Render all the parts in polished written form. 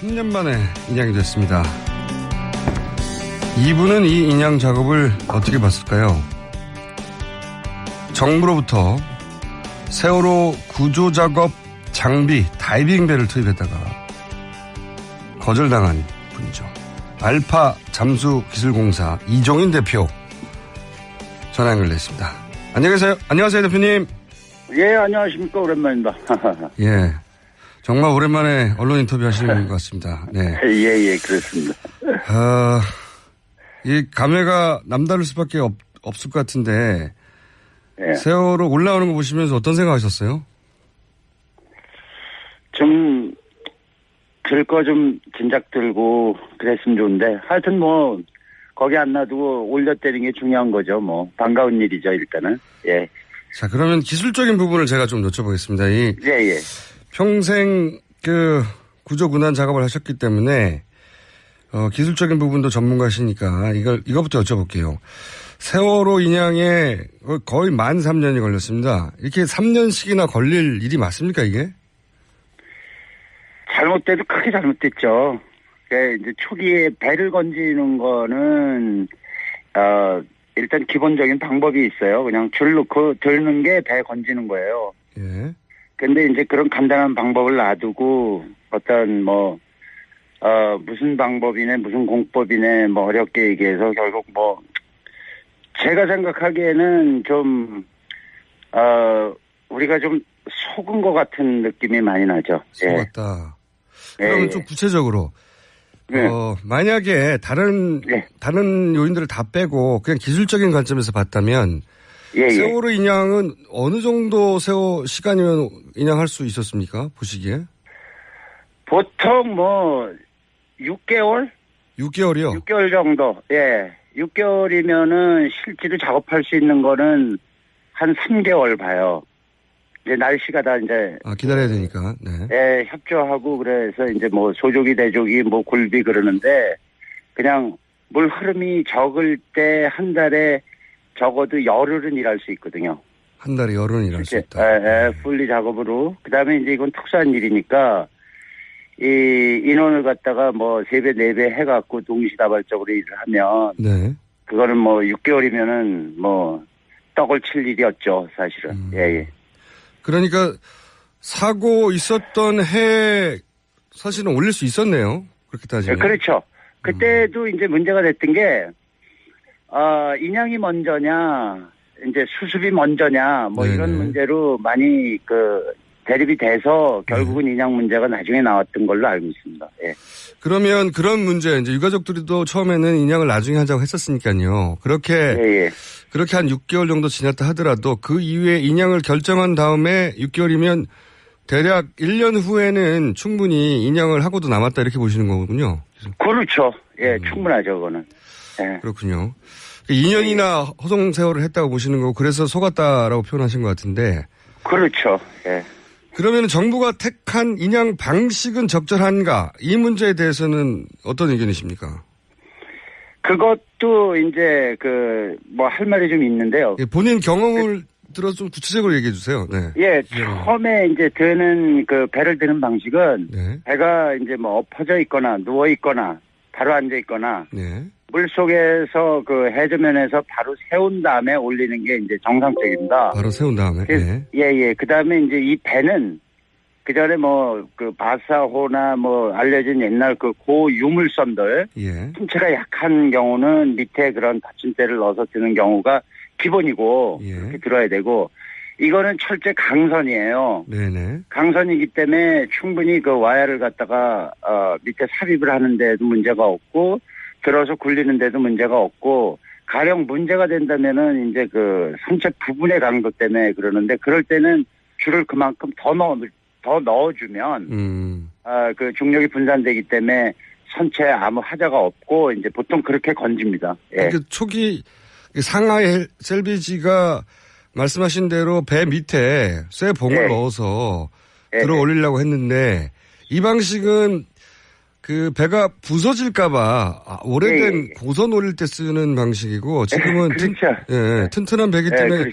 3년 만에 인양이 됐습니다. 이분은 이 인양 작업을 어떻게 봤을까요? 정부로부터 세월호 구조작업 장비 다이빙배를 투입했다가 거절당한 분이죠. 알파 잠수기술공사 이종인 대표 전화 연결됐습니다. 안녕하세요 대표님. 예, 안녕하십니까. 오랜만입니다. 예, 정말 오랜만에 언론 인터뷰 하시는 것 같습니다. 네. 예, 그렇습니다. 이 감회가 남다를 수밖에 없을 것 같은데, 예. 세월호 올라오는 거 보시면서 어떤 생각하셨어요? 좀 들 거 좀 진작 들고 그랬으면 좋은데, 하여튼 뭐 거기 안 놔두고 올려때리는 게 중요한 거죠. 뭐 반가운 일이죠, 일단은. 예. 자, 그러면 기술적인 부분을 제가 좀 여쭤보겠습니다. 예. 평생 구조군안 작업을 하셨기 때문에 기술적인 부분도 전문가시니까 이거부터 여쭤볼게요. 세월호 인양에 거의 만 3년이 걸렸습니다. 이렇게 3년씩이나 걸릴 일이 맞습니까, 이게? 잘못돼도 크게 잘못됐죠. 이제 초기에 배를 건지는 거는 일단 기본적인 방법이 있어요. 그냥 줄 놓고 들는 게 배 건지는 거예요. 예. 근데 이제 그런 간단한 방법을 놔두고 어떤 무슨 방법이네 무슨 공법이네 뭐 어렵게 얘기해서 결국 뭐 제가 생각하기에는 좀 우리가 좀 속은 것 같은 느낌이 많이 나죠. 속았다. 그러면 좀 구체적으로 만약에 다른 요인들을 다 빼고 그냥 기술적인 관점에서 봤다면 세월호 인양은 어느 정도 시간이면 인양할 수 있었습니까? 보시기에? 보통 뭐 6개월? 6개월이요? 6개월 정도. 예. 6개월이면은 실제로 작업할 수 있는 거는 한 3개월 봐요. 이제 날씨가 다 이제. 기다려야 되니까. 네. 예, 협조하고 그래서 이제 뭐 소조기, 대조기, 뭐 굴비 그러는데 그냥 물 흐름이 적을 때 한 달에 적어도 열흘은 일할 수 있거든요. 한 달에 열흘은 일할 수 있다. 풀리 작업으로. 그 다음에 이제 이건 특수한 일이니까 이 인원을 갖다가 뭐 3배, 4배 해갖고 동시다발적으로 일을 하면. 네. 그거는 뭐 6개월이면은 뭐 떡을 칠 일이었죠, 사실은. 예. 그러니까 사고 있었던 해 사실은 올릴 수 있었네요. 그렇게 따지면. 그렇죠. 그때도 이제 문제가 됐던 게 인양이 먼저냐, 이제 수습이 먼저냐, 뭐 이런 문제로 많이 대립이 돼서 결국은 인양 문제가 나중에 나왔던 걸로 알고 있습니다. 예. 그러면 그런 문제, 이제 유가족들도 처음에는 인양을 나중에 하자고 했었으니까요. 그렇게 한 6개월 정도 지났다 하더라도 그 이후에 인양을 결정한 다음에 6개월이면 대략 1년 후에는 충분히 인양을 하고도 남았다 이렇게 보시는 거군요. 그렇죠. 예, 충분하죠, 그거는. 예. 그렇군요. 2년이나 허송 세월을 했다고 보시는 거고 그래서 속았다라고 표현하신 것 같은데. 그렇죠. 예. 그러면 정부가 택한 인양 방식은 적절한가? 이 문제에 대해서는 어떤 의견이십니까? 그것도 이제 뭐 할 말이 좀 있는데요. 예, 본인 경험을 들어서 좀 구체적으로 얘기해 주세요. 네. 예, 처음에 이제 드는 배를 드는 방식은 배가 이제 뭐 엎어져 있거나 누워 있거나 바로 앉아 있거나 물 속에서 해저면에서 바로 세운 다음에 올리는 게 이제 정상적입니다. 바로 세운 다음에. 예. 그 다음에 이제 이 배는 그 전에 뭐 바사호나 뭐 알려진 옛날 고유물선들 신체가 약한 경우는 밑에 그런 받침대를 넣어서 드는 경우가 기본이고 그렇게 들어야 되고 이거는 철제 강선이에요. 네네. 강선이기 때문에 충분히 와야를 갖다가 밑에 삽입을 하는데도 문제가 없고 들어서 굴리는 데도 문제가 없고 가령 문제가 된다면은 이제 선체 부분의 강도 때문에 그러는데 그럴 때는 줄을 그만큼 더 넣어주면 중력이 분산되기 때문에 선체에 아무 하자가 없고 이제 보통 그렇게 건집니다. 예. 초기 상하이 셀비지가 말씀하신 대로 배 밑에 쇠봉을 넣어서 들어 올리려고 했는데 이 방식은 배가 부서질까봐 오래된 고선 올릴 때 쓰는 방식이고 지금은 튼튼한 배기 때문에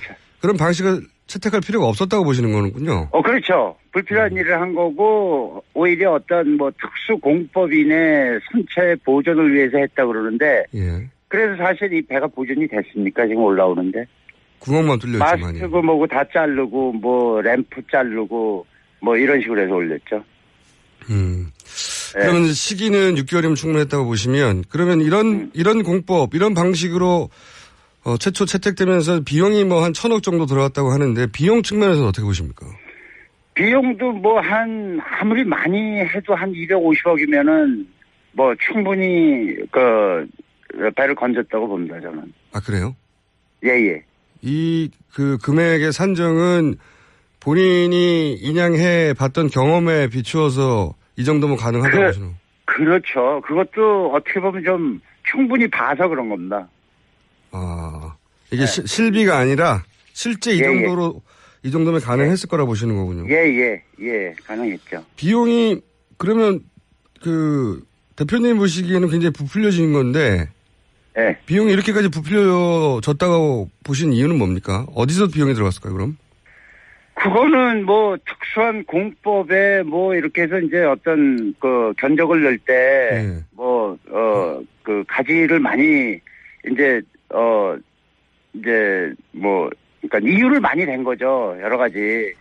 그런 방식을 채택할 필요가 없었다고 보시는 거는군요. 그렇죠. 불필요한 일을 한 거고, 오히려 어떤 뭐 특수 공법인의 선체 보존을 위해서 했다 그러는데, 예. 그래서 사실 이 배가 보존이 됐습니까? 지금 올라오는데. 구멍만 뚫렸지만요. 마스트고 뭐고 다 자르고, 뭐 램프 자르고, 뭐 이런 식으로 해서 올렸죠. 그러면 네. 시기는 6개월이면 충분했다고 보시면, 그러면 이런 공법, 이런 방식으로 최초 채택되면서 비용이 뭐 한 1,000억 정도 들어갔다고 하는데 비용 측면에서는 어떻게 보십니까? 비용도 뭐 아무리 많이 해도 한 250억이면은 뭐 충분히 배를 건졌다고 봅니다, 저는. 아, 그래요? 예. 그 금액의 산정은 본인이 인양해 봤던 경험에 비추어서 이 정도면 가능하다고 보시는 거예요? 그렇죠. 그것도 어떻게 보면 좀 충분히 봐서 그런 겁니다. 이게 네. 실비가 아니라 실제 이 정도로, 이 정도면 가능했을 거라 보시는 거군요. 예, 가능했죠. 비용이, 그러면 대표님 보시기에는 굉장히 부풀려진 건데, 비용이 이렇게까지 부풀려졌다고 보신 이유는 뭡니까? 어디서 비용이 들어갔을까요, 그럼? 그거는 뭐 특수한 공법에 뭐 이렇게 해서 이제 어떤 견적을 낼 때, 가지를 많이 그러니까 이유를 많이 낸 거죠. 여러 가지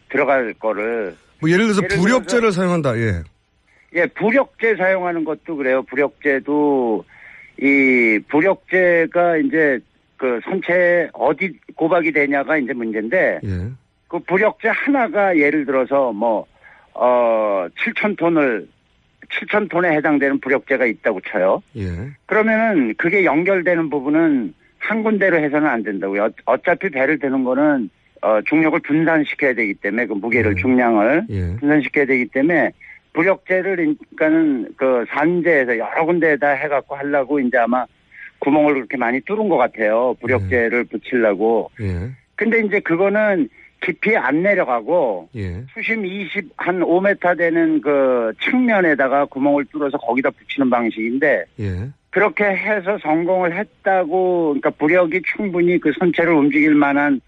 들어갈 거를. 뭐 예를 들어서 부력제를 사용한다. 부력제 사용하는 것도 그래요. 부력제도 부력제가 이제 선체에 어디 고박이 되냐가 이제 문제인데. 그 부력제 하나가 예를 들어서 7,000톤에 해당되는 부력제가 있다고 쳐요. 그러면은 그게 연결되는 부분은 한 군데로 해서는 안 된다고요. 어차피 배를 드는 거는 중력을 분산시켜야 되기 때문에 그 무게를 중량을 분산시켜야 되기 때문에 부력제를 그러니까는 산재에서 여러 군데에다 해갖고 하려고 이제 아마 구멍을 그렇게 많이 뚫은 것 같아요. 부력제를 붙이려고. 근데 이제 그거는 깊이 안 내려가고 수심 한 5m 되는 측면에다가 구멍을 뚫어서 거기다 붙이는 방식인데 그렇게 해서 성공을 했다고, 그러니까 부력이 충분히 그 선체를 움직일 만한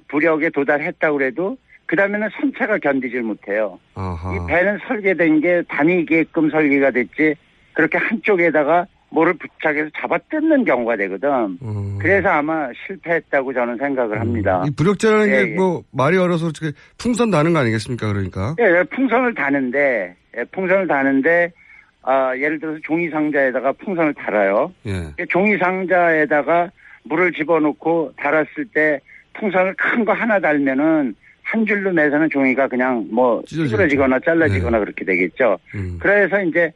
부력에 도달했다고 그래도 그 다음에는 선체가 견디질 못해요. 이 배는 설계된 게 다니게끔 설계가 됐지 그렇게 한쪽에다가 뭐를 부착해서 잡아 뜯는 경우가 되거든. 그래서 아마 실패했다고 저는 생각을 합니다. 이 부력제라는 게 말이 어려서 풍선 다는 거 아니겠습니까, 그러니까? 풍선을 다는데, 예를 들어서 종이 상자에다가 풍선을 달아요. 종이 상자에다가 물을 집어넣고 달았을 때 풍선을 큰 거 하나 달면은 한 줄로 매서는 종이가 그냥 찌그러지거나 잘라지거나 그렇게 되겠죠. 그래서 이제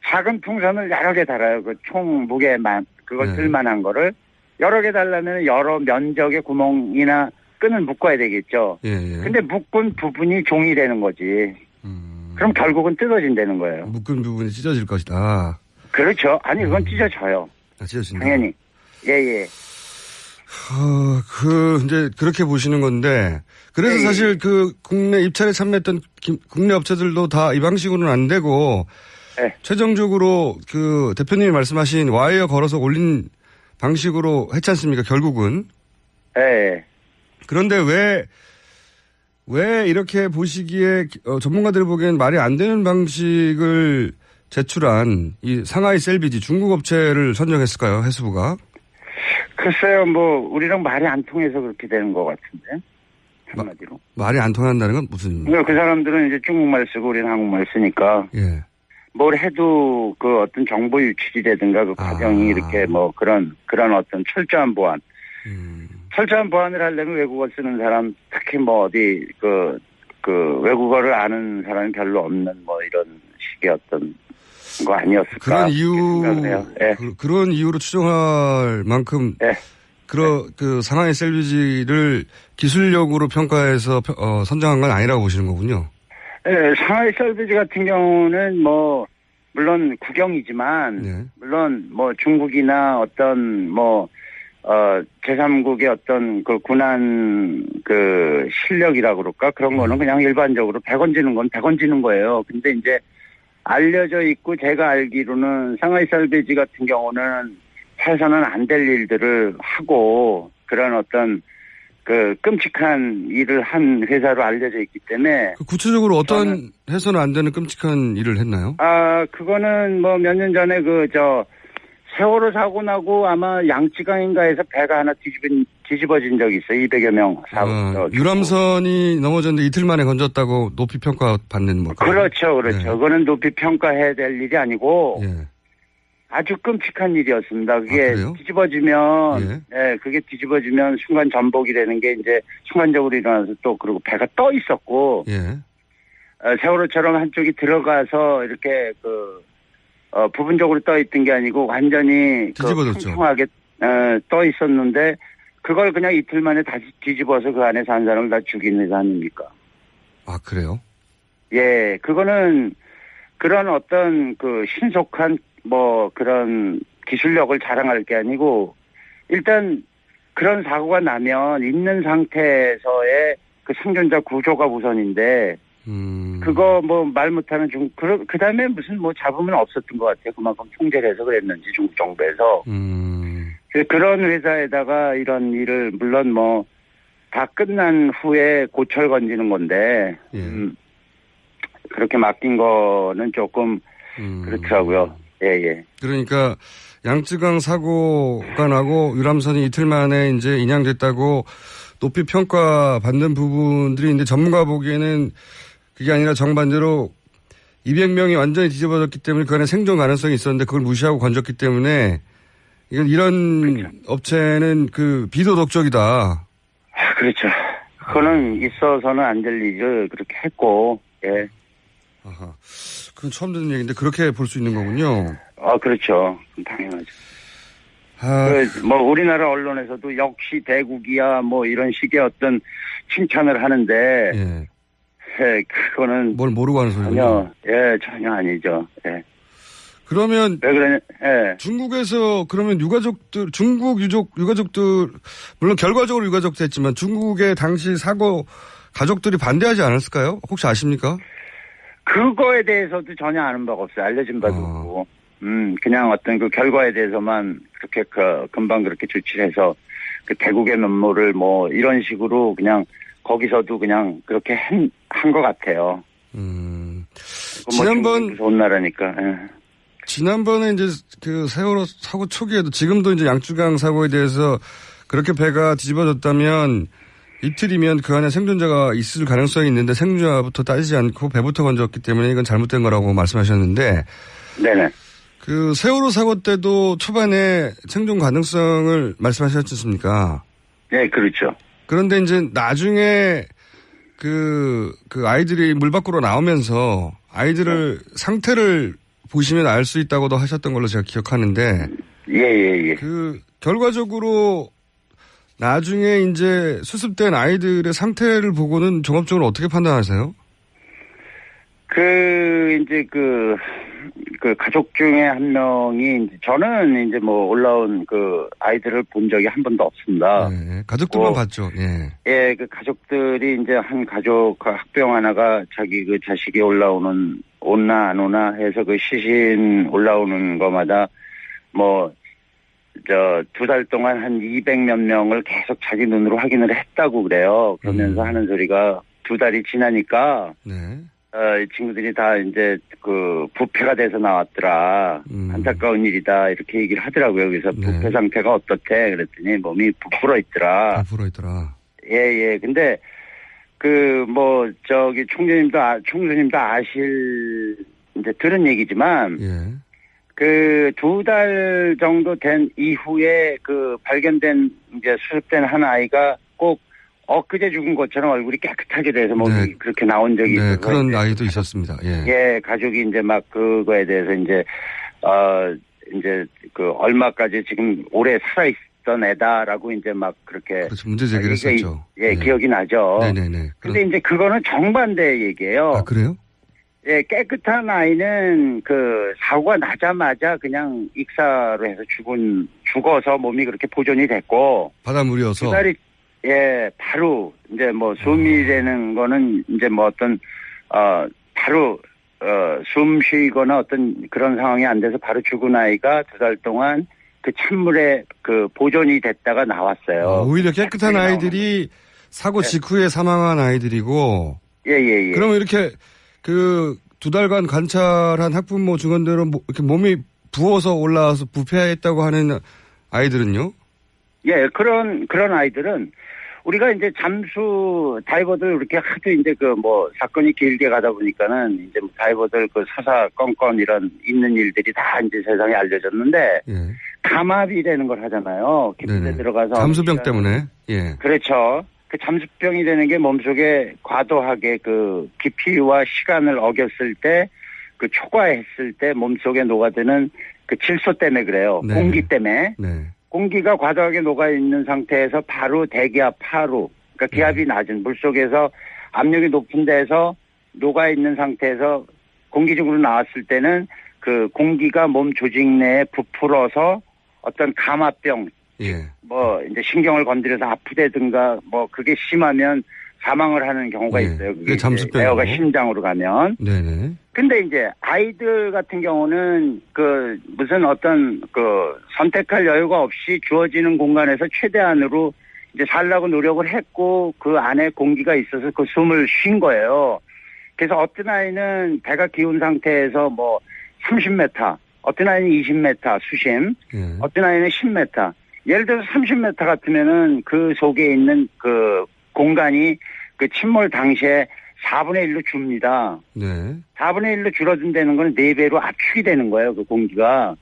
작은 풍선을 여러 개 달아요. 그 총 무게만, 그걸 들만한 거를. 여러 개 달라면 여러 면적의 구멍이나 끈을 묶어야 되겠죠. 근데 묶은 부분이 종이 되는 거지. 그럼 결국은 뜯어진다는 거예요. 묶은 부분이 찢어질 것이다. 그렇죠. 아니, 그건 찢어져요. 찢어진다. 당연히. 이제 그렇게 보시는 건데, 그래서 사실 국내 입찰에 참여했던 국내 업체들도 다 이 방식으로는 안 되고, 최종적으로 대표님이 말씀하신 와이어 걸어서 올린 방식으로 했지 않습니까, 결국은? 그런데 왜 이렇게 보시기에 전문가들이 보기엔 말이 안 되는 방식을 제출한 이 상하이 셀비지 중국 업체를 선정했을까요, 해수부가? 글쎄요, 우리랑 말이 안 통해서 그렇게 되는 것 같은데. 한마디로. 말이 안 통한다는 건 무슨 의미입니까? 그 사람들은 이제 중국말 쓰고 우리는 한국말 쓰니까. 뭘 해도 어떤 정보 유출이라든가 과정이 이렇게 그런 어떤 철저한 보안. 철저한 보안을 하려면 외국어 쓰는 사람, 특히 외국어를 아는 사람이 별로 없는 이런 식의 어떤 거 아니었을까. 그런 이유로 추정할 만큼. 상하이 셀비지를 기술력으로 평가해서 선정한 건 아니라고 보시는 거군요. 상하이 셀비지 같은 경우는 물론 국영이지만, 물론 중국이나 어떤 제3국의 어떤 군한 실력이라고 그럴까? 그런 거는 그냥 일반적으로 100원 지는 건 100원 지는 거예요. 근데 이제 알려져 있고 제가 알기로는 상하이 셀비지 같은 경우는 해서는 안 될 일들을 하고 그런 어떤 그 끔찍한 일을 한 회사로 알려져 있기 때문에. 구체적으로 어떤 해서는 안 되는 끔찍한 일을 했나요? 그거는 뭐 몇 년 전에 세월호 사고 나고 아마 양쯔강인가에서 배가 하나 뒤집어진 적이 있어요. 200여 명 사고. 유람선이 넘어졌는데 이틀 만에 건졌다고 높이 평가받는 뭐. 그렇죠. 네. 그거는 높이 평가해야 될 일이 아니고. 예. 아주 끔찍한 일이었습니다. 그게 뒤집어지면, 그게 뒤집어지면 순간 전복이 되는 게 이제 순간적으로 일어나서 또 그리고 배가 떠 있었고, 세월호처럼 한쪽이 들어가서 이렇게 부분적으로 떠 있던 게 아니고 완전히 평평하게 떠 있었는데 그걸 그냥 이틀 만에 다시 뒤집어서 그 안에 산 사람을 다 죽인 회사 아닙니까? 아, 그래요? 예, 그거는 그런 어떤 신속한 그런 기술력을 자랑할 게 아니고, 일단 그런 사고가 나면 있는 상태에서의 그 생존자 구조가 우선인데, 그거 말 못하는 그 다음에 무슨 잡으면 없었던 것 같아요. 그만큼 통제를 해서 그랬는지, 중국 정부에서. 그런 회사에다가 이런 일을, 물론 다 끝난 후에 고철 건지는 건데, 그렇게 맡긴 거는 조금 그렇더라고요. 예. 그러니까 양쯔강 사고가 나고 유람선이 이틀 만에 이제 인양됐다고 높이 평가받는 부분들이 있는데 전문가 보기에는 그게 아니라 정반대로 200명이 완전히 뒤집어졌기 때문에 그 안에 생존 가능성이 있었는데 그걸 무시하고 건졌기 때문에 이런 그렇죠. 업체는 비도덕적이다. 그렇죠. 그거는 있어서는 안 될 일을 그렇게 했고, 예. 아하. 그건 처음 듣는 얘기인데 그렇게 볼 수 있는 거군요. 그렇죠. 당연하죠. 우리나라 언론에서도 역시 대국이야 이런 식의 어떤 칭찬을 하는데, 그거는 뭘 모르고 하는 소리군요. 전혀 아니죠. 예. 그러면 왜 그러냐? 중국에서 그러면 중국 유가족들 물론 결과적으로 유가족됐지만 중국의 당시 사고 가족들이 반대하지 않았을까요? 혹시 아십니까? 그거에 대해서도 전혀 아는 바가 없어요. 알려진 바도 없고. 그냥 어떤 그 결과에 대해서만 그렇게 금방 그렇게 조치를 해서 대국의 면모를 이런 식으로 그냥 거기서도 그냥 그렇게 한 것 같아요. 지난번 무서운 나라니까. 지난번에 이제 세월호 사고 초기에도 지금도 이제 양쯔강 사고에 대해서 그렇게 배가 뒤집어졌다면 이틀이면 그 안에 생존자가 있을 가능성이 있는데 생존자부터 따지지 않고 배부터 건졌기 때문에 이건 잘못된 거라고 말씀하셨는데. 네네. 세월호 사고 때도 초반에 생존 가능성을 말씀하셨지 않습니까? 네, 그렇죠. 그런데 이제 나중에 아이들이 물 밖으로 나오면서 아이들을 상태를 보시면 알 수 있다고도 하셨던 걸로 제가 기억하는데. 예. 결과적으로 나중에 이제 수습된 아이들의 상태를 보고는 종합적으로 어떻게 판단하세요? 가족 중에 한 명이, 저는 이제 올라온 아이들을 본 적이 한 번도 없습니다. 네, 가족들만 봤죠, 예. 예, 가족들이 이제 한 가족, 학부형 하나가 자기 자식이 오나 안 오나 해서 시신 올라오는 거마다 2달 동안 한 200몇 명을 계속 자기 눈으로 확인을 했다고 그래요. 그러면서 하는 소리가 2달이 지나니까, 이 친구들이 다 이제 부패가 돼서 나왔더라. 안타까운 일이다. 이렇게 얘기를 하더라고요. 그래서 부패 상태가 어떻대? 그랬더니 몸이 부풀어 있더라. 예. 근데 총수님도 이제 들은 얘기지만, 2달 정도 된 이후에 발견된 이제 수습된 한 아이가 꼭 엊그제 죽은 것처럼 얼굴이 깨끗하게 돼서 몸이 그렇게 나온 적이 있어서. 그런 아이도 있었습니다. 예, 가족이 이제 그거에 대해서 이제 얼마까지 지금 오래 살아있던 애다라고 이제 그렇게. 그렇죠. 문제 제기를 했었죠. 기억이 나죠. 네네네. 근데 이제 그거는 정반대 얘기예요. 아, 그래요? 예, 깨끗한 아이는 사고가 나자마자 그냥 익사로 해서 죽어서 몸이 그렇게 보존이 됐고. 바닷물이어서. 바로 이제 숨이라는 거는 이제 바로 숨 쉬거나 어떤 그런 상황이 안 돼서 바로 죽은 아이가 2달 동안 그 찬물에 그 보존이 됐다가 나왔어요. 오히려 깨끗한 아이들이 사고 직후에 사망한 아이들이고. 예. 그러면 이렇게 그 2달간 관찰한 학부모 증언대로 이렇게 몸이 부어서 올라와서 부패했다고 하는 아이들은요? 예, 그런 아이들은 우리가 이제 잠수 다이버들 이렇게 하도 이제 그 뭐 사건이 길게 가다 보니까는 이제 뭐 다이버들 그 사사건건 이런 있는 일들이 다 이제 세상에 알려졌는데 예. 감압이라는 걸 하잖아요. 깊은데 들어가서 잠수병 때문에. 예. 그렇죠. 그 잠수병이 되는 게 몸속에 과도하게 그 깊이와 시간을 어겼을 때 그 초과했을 때 몸속에 녹아드는 그 질소 때문에 그래요. 네. 공기 때문에. 네. 공기가 과도하게 녹아있는 상태에서 바로 대기압 하루, 그러니까 기압이 낮은 물속에서 압력이 높은 데서 녹아있는 상태에서 공기적으로 나왔을 때는 그 공기가 몸 조직 내에 부풀어서 어떤 감압병, 예. 뭐 이제 신경을 건드려서 아프다든가 뭐 그게 심하면 사망을 하는 경우가 예. 있어요. 그게 잠수병이고. 에어가 심장으로 가면. 네네. 근데 이제 아이들 같은 경우는 그 무슨 어떤 그 선택할 여유가 없이 주어지는 공간에서 최대한으로 이제 살라고 노력을 했고 그 안에 공기가 있어서 그 숨을 쉰 거예요. 그래서 어떤 아이는 배가 기운 상태에서 뭐 30m, 어떤 아이는 20m 수심, 어떤 아이는 10m. 예를 들어서 30m 같으면은 그 속에 있는 그 공간이 그 침몰 당시에 4분의 1로 줍니다. 네. 4분의 1로 줄어든다는 건 4배로 압축이 되는 거예요, 그 공기가.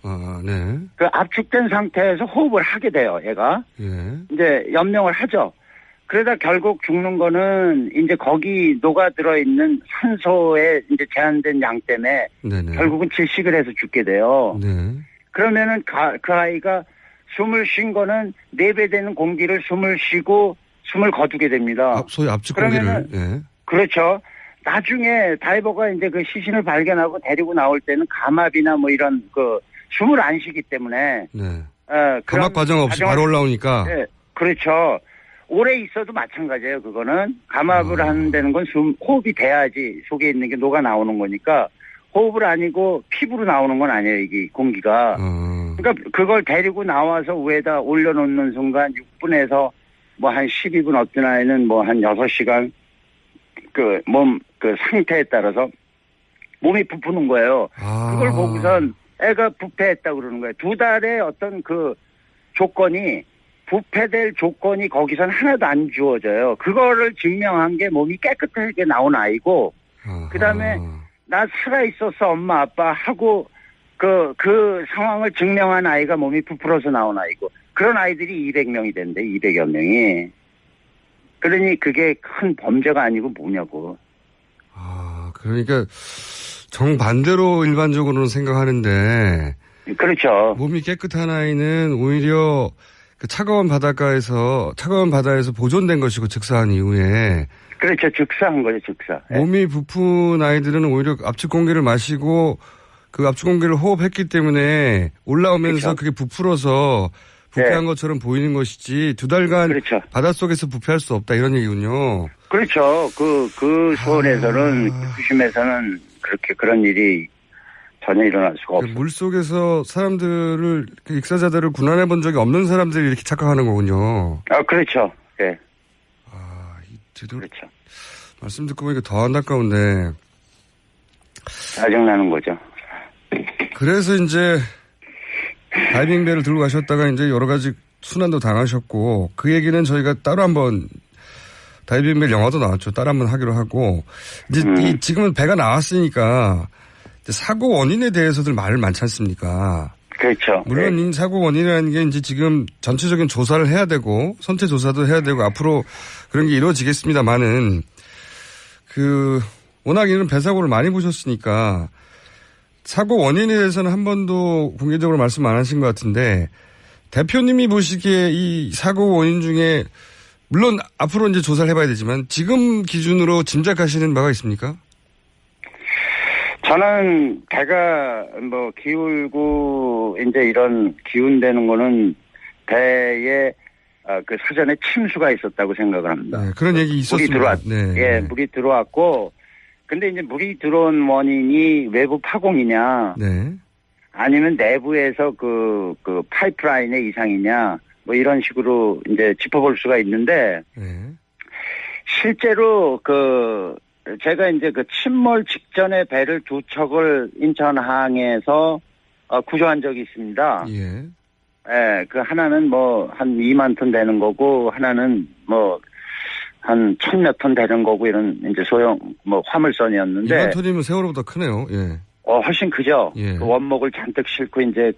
네. 그 압축된 상태에서 호흡을 하게 돼요, 얘가. 예. 이제 연명을 하죠. 그러다 결국 죽는 거는 이제 거기 녹아들어 있는 산소의 이제 제한된 양 때문에 네네. 결국은 질식을 해서 죽게 돼요. 네. 그러면은 그 아이가 숨을 쉰 거는 4배 되는 공기를 숨을 쉬고 숨을 거두게 됩니다. 소위 압축 공기를. 예. 그렇죠. 나중에 다이버가 이제 그 시신을 발견하고 데리고 나올 때는 감압이나 뭐 이런 그 숨을 안 쉬기 때문에. 네. 감압 과정 없이 바로 올라오니까. 네. 그렇죠. 오래 있어도 마찬가지예요. 그거는 감압을 하는 데는 건 호흡이 돼야지 속에 있는 게 녹아 나오는 거니까 호흡을 아니고 피부로 나오는 건 아니에요. 이게 공기가. 그러니까 그걸 데리고 나와서 위에다 올려놓는 순간 6분에서 뭐 한 12분 어떤 아이는 뭐 한 6시간 그 몸 그 상태에 따라서 몸이 부푸는 거예요. 그걸 보고선 애가 부패했다고 그러는 거예요. 2달의 어떤 그 조건이 부패될 조건이 거기선 하나도 안 주어져요. 그거를 증명한 게 몸이 깨끗하게 나온 아이고 그다음에 나 살아있었어 엄마 아빠 하고 그 상황을 증명한 아이가 몸이 부풀어서 나온 아이고 그런 아이들이 200명이 된대 200여 명이. 그러니 그게 큰 범죄가 아니고 뭐냐고. 그러니까 정반대로 일반적으로는 생각하는데. 그렇죠. 몸이 깨끗한 아이는 오히려 그 차가운 바다에서 보존된 것이고 즉사한 이후에. 그렇죠. 즉사한 거죠. 즉사. 몸이 부푼 아이들은 오히려 압축 공기를 마시고 그 압축 공기를 호흡했기 때문에 올라오면서 그렇죠. 그게 부풀어서 부패한 것처럼 보이는 것이지 2달간 그렇죠. 바닷속에서 부패할 수 없다 이런 얘기군요. 그렇죠. 그 수원에서는 수심에서는 그렇게 그런 일이 전혀 일어날 수가 없어요. 물속에서 사람들을 익사자들을 군환해 본 적이 없는 사람들이 이렇게 착각하는 거군요. 그렇죠. 예. 그렇죠. 말씀 듣고 보니까 더 안타까운데. 짜증나는 거죠. 그래서 이제 다이빙배를 들고 가셨다가 이제 여러 가지 순환도 당하셨고 그 얘기는 저희가 따로 한번 다이빙배 영화도 나왔죠. 따로 한번 하기로 하고 이제 지금은 배가 나왔으니까 사고 원인에 대해서들 말을 많지 않습니까? 그렇죠. 물론 이 사고 원인이라는 게 이제 지금 전체적인 조사를 해야 되고 선체 조사도 해야 되고 앞으로 그런 게 이루어지겠습니다만은 워낙 이런 배 사고를 많이 보셨으니까 사고 원인에 대해서는 한 번도 공개적으로 말씀 안 하신 것 같은데 대표님이 보시기에 이 사고 원인 중에 물론 앞으로 이제 조사를 해봐야 되지만 지금 기준으로 짐작하시는 바가 있습니까? 저는 배가 뭐 기울고 이제 이런 기운되는 거는 배에 그 사전에 침수가 있었다고 생각을 합니다. 네, 그런 얘기 있었습니다. 물이 들어왔고 근데 이제 물이 들어온 원인이 외부 파공이냐. 네. 아니면 내부에서 그 파이프라인의 이상이냐, 뭐 이런 식으로 이제 짚어볼 수가 있는데, 실제로 제가 이제 침몰 직전에 배를 두 척을 인천항에서 구조한 적이 있습니다. 예. 예, 하나는 뭐 한 2만 톤 되는 거고, 하나는 뭐 한 1,000몇 톤 되는 거고, 이런 이제 소형 화물선이었는데. 2만 톤이면 세월호보다 크네요. 예. 훨씬 크죠. 예. 그 원목을 잔뜩 싣고 이제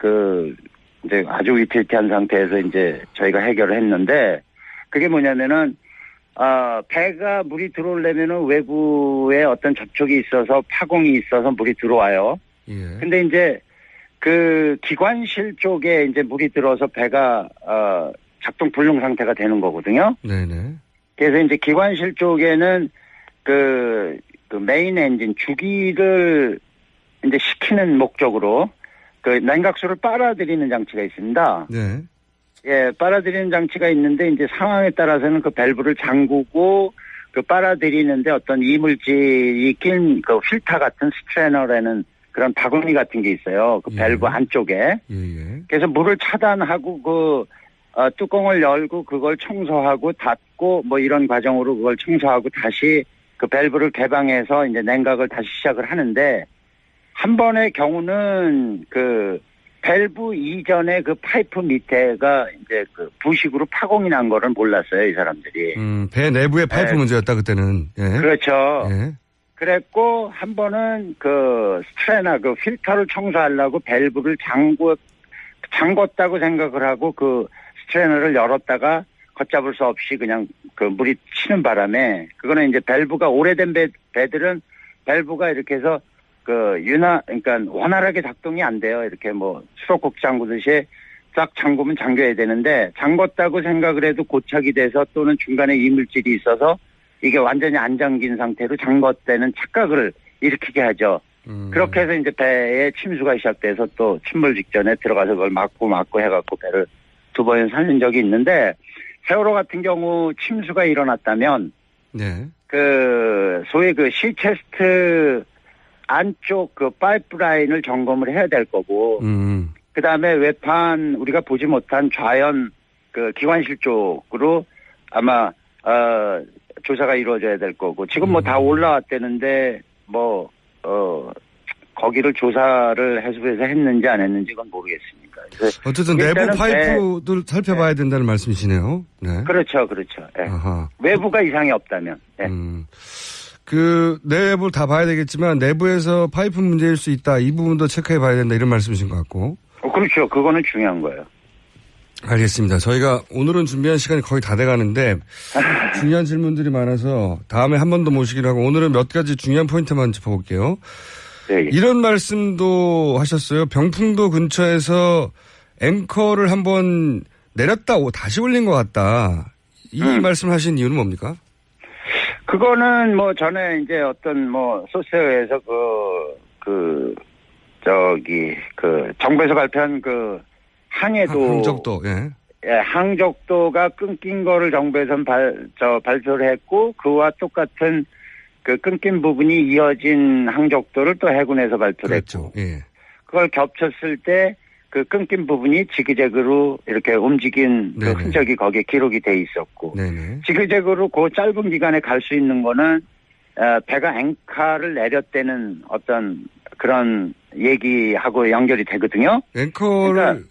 이제 아주 위태위태한 상태에서 이제 저희가 해결을 했는데, 그게 뭐냐면은 배가 물이 들어오려면은 외부에 어떤 접촉이 있어서 파공이 있어서 물이 들어와요. 예. 근데 이제 기관실 쪽에 이제 물이 들어서 배가 작동 불능 상태가 되는 거거든요. 네네. 그래서 이제 기관실 쪽에는 메인 엔진 주기를 이제 식히는 목적으로 냉각수를 빨아들이는 장치가 있습니다. 네. 예, 빨아들이는 장치가 있는데 이제 상황에 따라서는 그 밸브를 잠그고 빨아들이는데 어떤 이물질이 낀 필터 같은 스트레너라는 그런 바구니 같은 게 있어요. 밸브 안쪽에. 예. 그래서 물을 차단하고 뚜껑을 열고 그걸 청소하고 닫고 뭐 이런 과정으로 그걸 청소하고 다시 밸브를 개방해서 이제 냉각을 다시 시작을 하는데, 한 번의 경우는 밸브 이전에 파이프 밑에가 이제 부식으로 파공이 난 거를 몰랐어요, 이 사람들이. 배 내부에 파이프 문제였다, 그때는. 예. 그렇죠. 예. 그랬고, 한 번은 스트레나, 필터를 청소하려고 밸브를 잠궜다고 생각을 하고 스트레너를 열었다가 걷잡을 수 없이 그냥 물이 치는 바람에, 그거는 이제 밸브가 오래된 배들은 밸브가 이렇게 해서 그러니까 원활하게 작동이 안 돼요. 이렇게 수도꼭 잠그듯이 쫙 잠그면 잠겨야 되는데, 잠궜다고 생각을 해도 고착이 돼서 또는 중간에 이물질이 있어서 이게 완전히 안 잠긴 상태로 잠궜다는 착각을 일으키게 하죠. 그렇게 해서 이제 배에 침수가 시작돼서 또 침몰 직전에 들어가서 그걸 막고 해갖고 배를 2번 살린 적이 있는데, 세월호 같은 경우 침수가 일어났다면, 네. 소위 시체스트 안쪽 파이프라인을 점검을 해야 될 거고, 그 다음에 외판 우리가 보지 못한 좌연 기관실 쪽으로 아마 조사가 이루어져야 될 거고, 지금 다 올라왔다는데 거기를 조사를 해수부에서 했는지 안 했는지 그건 모르겠습니까. 어쨌든 내부 파이프들 살펴봐야 된다는 말씀이시네요. 네. 그렇죠. 네. 외부가 이상이 없다면. 네. 내부를 다 봐야 되겠지만 내부에서 파이프 문제일 수 있다. 이 부분도 체크해 봐야 된다. 이런 말씀이신 것 같고. 그렇죠. 그거는 중요한 거예요. 알겠습니다. 저희가 오늘은 준비한 시간이 거의 다 돼가는데 중요한 질문들이 많아서 다음에 한 번 더 모시기로 하고, 오늘은 몇 가지 중요한 포인트만 짚어볼게요. 네. 이런 말씀도 하셨어요. 병풍도 근처에서 앵커를 한번 내렸다 다시 올린 것 같다. 이 말씀을 하신 이유는 뭡니까? 그거는 전에 이제 어떤 소스에서 정부에서 발표한 항해도. 예, 항적도가 끊긴 거를 정부에서는 발표를 했고, 그와 똑같은 끊긴 부분이 이어진 항적도를 또 해군에서 발표를 그렇죠. 했고. 예. 그걸 겹쳤을 때 끊긴 부분이 지그재그로 이렇게 움직인 흔적이 거기에 기록이 돼 있었고. 네네. 지그재그로 그 짧은 기간에 갈 수 있는 거는 배가 앵카를 내렸다는 어떤 그런 얘기하고 연결이 되거든요. 앵커를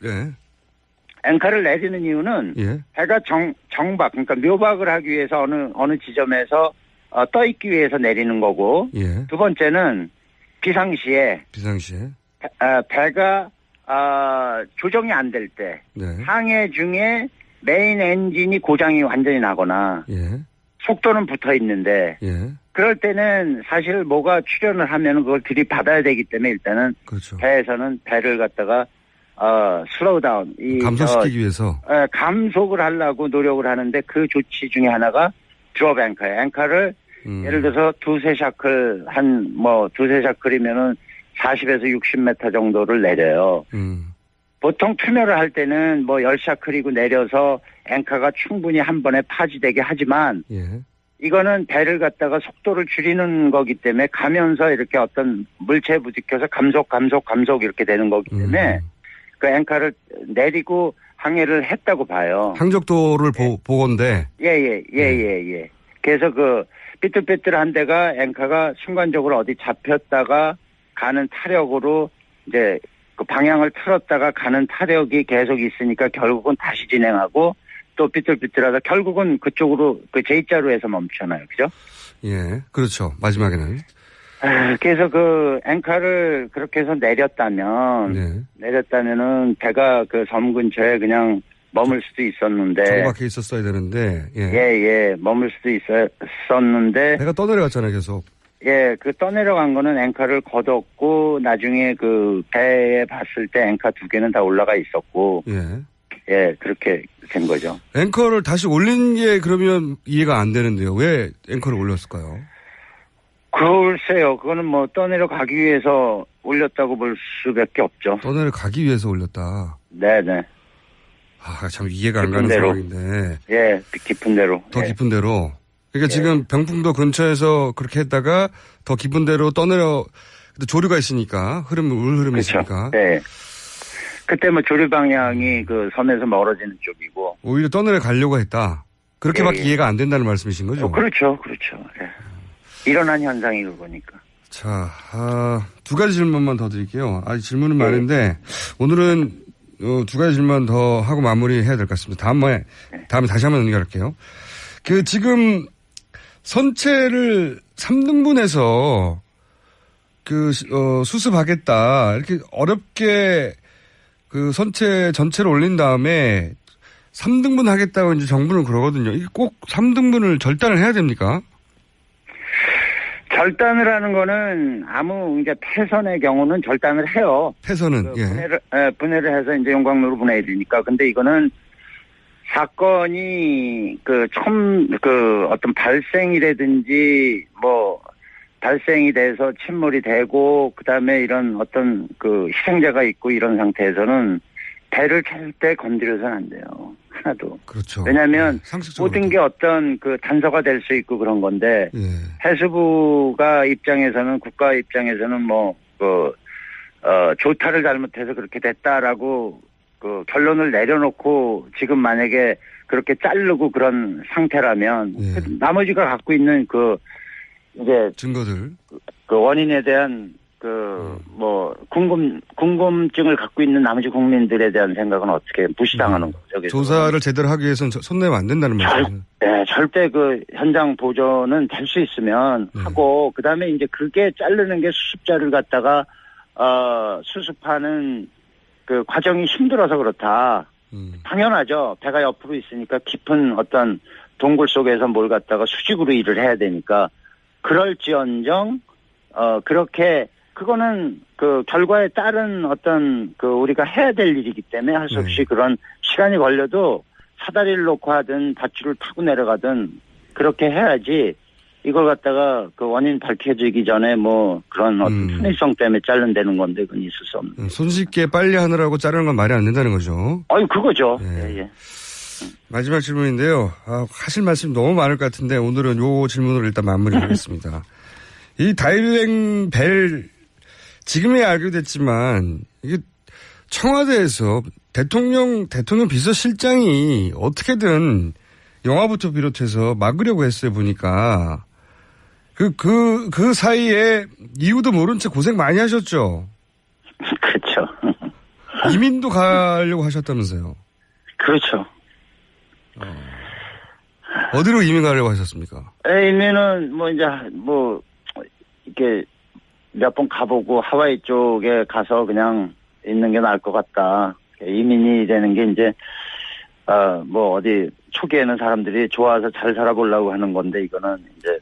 앵카를 내리는 이유는 배가 정박, 그러니까 묘박을 하기 위해서 어느 지점에서 떠 있기 위해서 내리는 거고, 두 번째는 비상시에 배가 조정이 안 될 때, 항해 중에 메인 엔진이 고장이 완전히 나거나 속도는 붙어 있는데, 그럴 때는 사실 뭐가 출현을 하면 그걸 들이받아야 되기 때문에 일단은 배에서는 배를 갖다가 슬로우 다운, 감소시키기 위해서 감속을 하려고 노력을 하는데, 그 조치 중에 하나가 드롭 앵커예요. 앵커를 예를 들어서 두세 샤클이면은 40에서 60m 정도를 내려요. 보통 투매를 할 때는 10샤클이고 내려서 앵커가 충분히 한 번에 파지되게 하지만, 이거는 배를 갖다가 속도를 줄이는 거기 때문에 가면서 이렇게 어떤 물체에 부딪혀서 감속 이렇게 되는 거기 때문에 그 앵커를 내리고 항해를 했다고 봐요. 항적도를 보건데. 예. 그래서 그 삐뚤삐뚤한 데가 앵커가 순간적으로 어디 잡혔다가 가는 타력으로 이제 그 방향을 틀었다가 가는 타력이 계속 있으니까 결국은 다시 진행하고 또 삐뚤삐뚤하다 결국은 그쪽으로 그 J자로에서 멈춰나요. 그죠? 예. 그렇죠. 마지막에는. 그래서 그 앵커를 그렇게 해서 내렸다면은 배가 그 섬 근처에 그냥 머물 수도 있었는데. 정박해 있었어야 되는데. 예. 머물 수도 있었는데. 배가 떠내려갔잖아요, 계속. 예, 그 떠내려간 거는 앵커를 걷었고 나중에 그 배에 봤을 때 앵커 2개는 다 올라가 있었고. 예, 그렇게 된 거죠. 앵커를 다시 올린 게 그러면 이해가 안 되는데요. 왜 앵커를 올렸을까요? 글쎄요. 그거는 뭐 떠내려가기 위해서 올렸다고 볼 수밖에 없죠. 떠내려가기 위해서 올렸다. 네네. 참 이해가 안 가는 상황인데. 예, 깊은 데로. 더 깊은 데로. 그러니까 지금 병풍도 근처에서 그렇게 했다가 더 깊은 데로 조류가 있으니까 물 흐름이 있으니까. 네. 그때 뭐 조류 방향이 그 섬에서 멀어지는 쪽이고. 오히려 떠내려가려고 했다. 그렇게밖에 이해가 안 된다는 말씀이신 거죠? 그렇죠. 예. 일어난 현상이 그거니까. 자, 2가지 질문만 더 드릴게요. 아직 질문은 많은데 오늘은 2가지 질문 더 하고 마무리해야 될 것 같습니다. 다음에 다시 한번 연결할게요. 지금 선체를 3등분해서 수습하겠다. 이렇게 어렵게 그 선체 전체를 올린 다음에 3등분 하겠다고 이제 정부는 그러거든요. 이게 꼭 3등분을 절단을 해야 됩니까? 절단을 하는 거는 아무 이제 폐선의 경우는 절단을 해요. 폐선은 분해를 해서 이제 용광로로 분해해야 되니까. 근데 이거는 사건이 어떤 발생이라든지 발생이 돼서 침몰이 되고 그다음에 이런 어떤 희생자가 있고 이런 상태에서는 배를 절대 건드려서는 안 돼요. 하나도. 그렇죠. 왜냐하면 모든 게 어떤 단서가 될 수 있고 그런 건데 해수부가 입장에서는 국가 입장에서는 조타를 잘못해서 그렇게 됐다라고 결론을 내려놓고 지금 만약에 그렇게 자르고 그런 상태라면 나머지가 갖고 있는 이제 증거들 원인에 대한 궁금증을 갖고 있는 나머지 국민들에 대한 생각은 어떻게 무시당하는 거죠? 조사를 제대로 하기 위해서는 손내면 안 된다는 말이죠. 절대 현장 보존은 될 수 있으면 하고 그다음에 이제 그게 자르는 게 수습자를 갖다가 수습하는 과정이 힘들어서 그렇다. 당연하죠. 배가 옆으로 있으니까 깊은 어떤 동굴 속에서 뭘 갖다가 수직으로 일을 해야 되니까 그럴지언정 그렇게 그거는 결과에 따른 어떤 우리가 해야 될 일이기 때문에 할 수 없이 그런 시간이 걸려도 사다리를 놓고 하든 밧줄을 타고 내려가든 그렇게 해야지 이걸 갖다가 원인 밝혀지기 전에 그런 어떤 편의성 때문에 자른다는 건데 그건 있을 수 없는. 손쉽게 빨리 하느라고 자르는 건 말이 안 된다는 거죠. 그거죠. 예. 마지막 질문인데요. 하실 말씀이 너무 많을 것 같은데 오늘은 요 질문으로 일단 마무리하겠습니다. 이 다일랭 벨 지금에 알게 됐지만 이게 청와대에서 대통령 비서실장이 어떻게든 영화부터 비롯해서 막으려고 했어요 보니까 그 사이에 이유도 모른 채 고생 많이 하셨죠. 그렇죠. 이민도 가려고 하셨다면서요. 그렇죠. 어디로 이민 가려고 하셨습니까? 이민은 이렇게 몇 번 가보고 하와이 쪽에 가서 그냥 있는 게 나을 것 같다. 이민이 되는 게 이제 어디 초기에는 사람들이 좋아서 잘 살아보려고 하는 건데 이거는 이제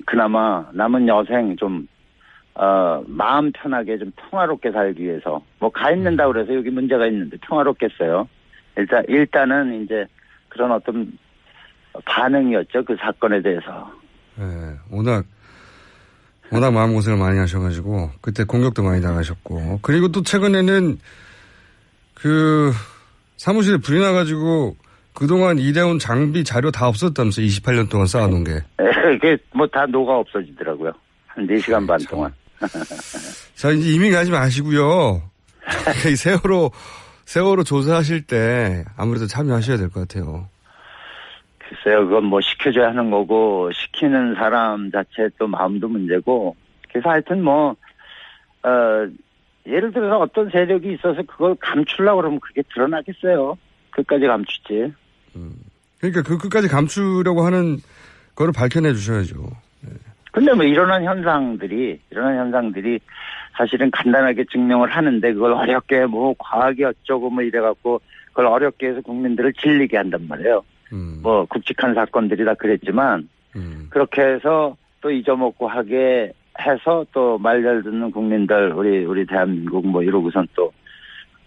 그나마 남은 여생 좀 마음 편하게 좀 평화롭게 살기 위해서 가 있는다 그래서 여기 문제가 있는데 평화롭겠어요. 일단은 이제 그런 어떤 반응이었죠. 그 사건에 대해서. 네, 워낙 마음고생을 많이 하셔가지고 그때 공격도 많이 당하셨고 그리고 또 최근에는 사무실에 불이 나가지고 그동안 일해온 장비 자료 다 없었다면서 28년 동안 쌓아놓은 게. 그게 뭐 다 녹아 없어지더라고요. 한 4시간 반 동안. 자, 이제 이민 가지 마시고요. 이 세월호 조사하실 때 아무래도 참여하셔야 될 것 같아요. 글쎄요, 그건 뭐 시켜줘야 하는 거고, 시키는 사람 자체 또 마음도 문제고, 그래서 하여튼 예를 들어서 어떤 세력이 있어서 그걸 감추려고 그러면 그게 드러나겠어요. 끝까지 감추지. 그러니까 그 끝까지 감추려고 하는 거를 밝혀내 주셔야죠. 네. 근데 뭐 일어난 현상들이 사실은 간단하게 증명을 하는데 그걸 어렵게 뭐 과학이 어쩌고 뭐 이래갖고 그걸 어렵게 해서 국민들을 질리게 한단 말이에요. 뭐 굵직한 사건들이 다 그랬지만 그렇게 해서 또 잊어먹고 하게 해서 또 말 잘 듣는 국민들 우리 대한민국 뭐 이러고선 또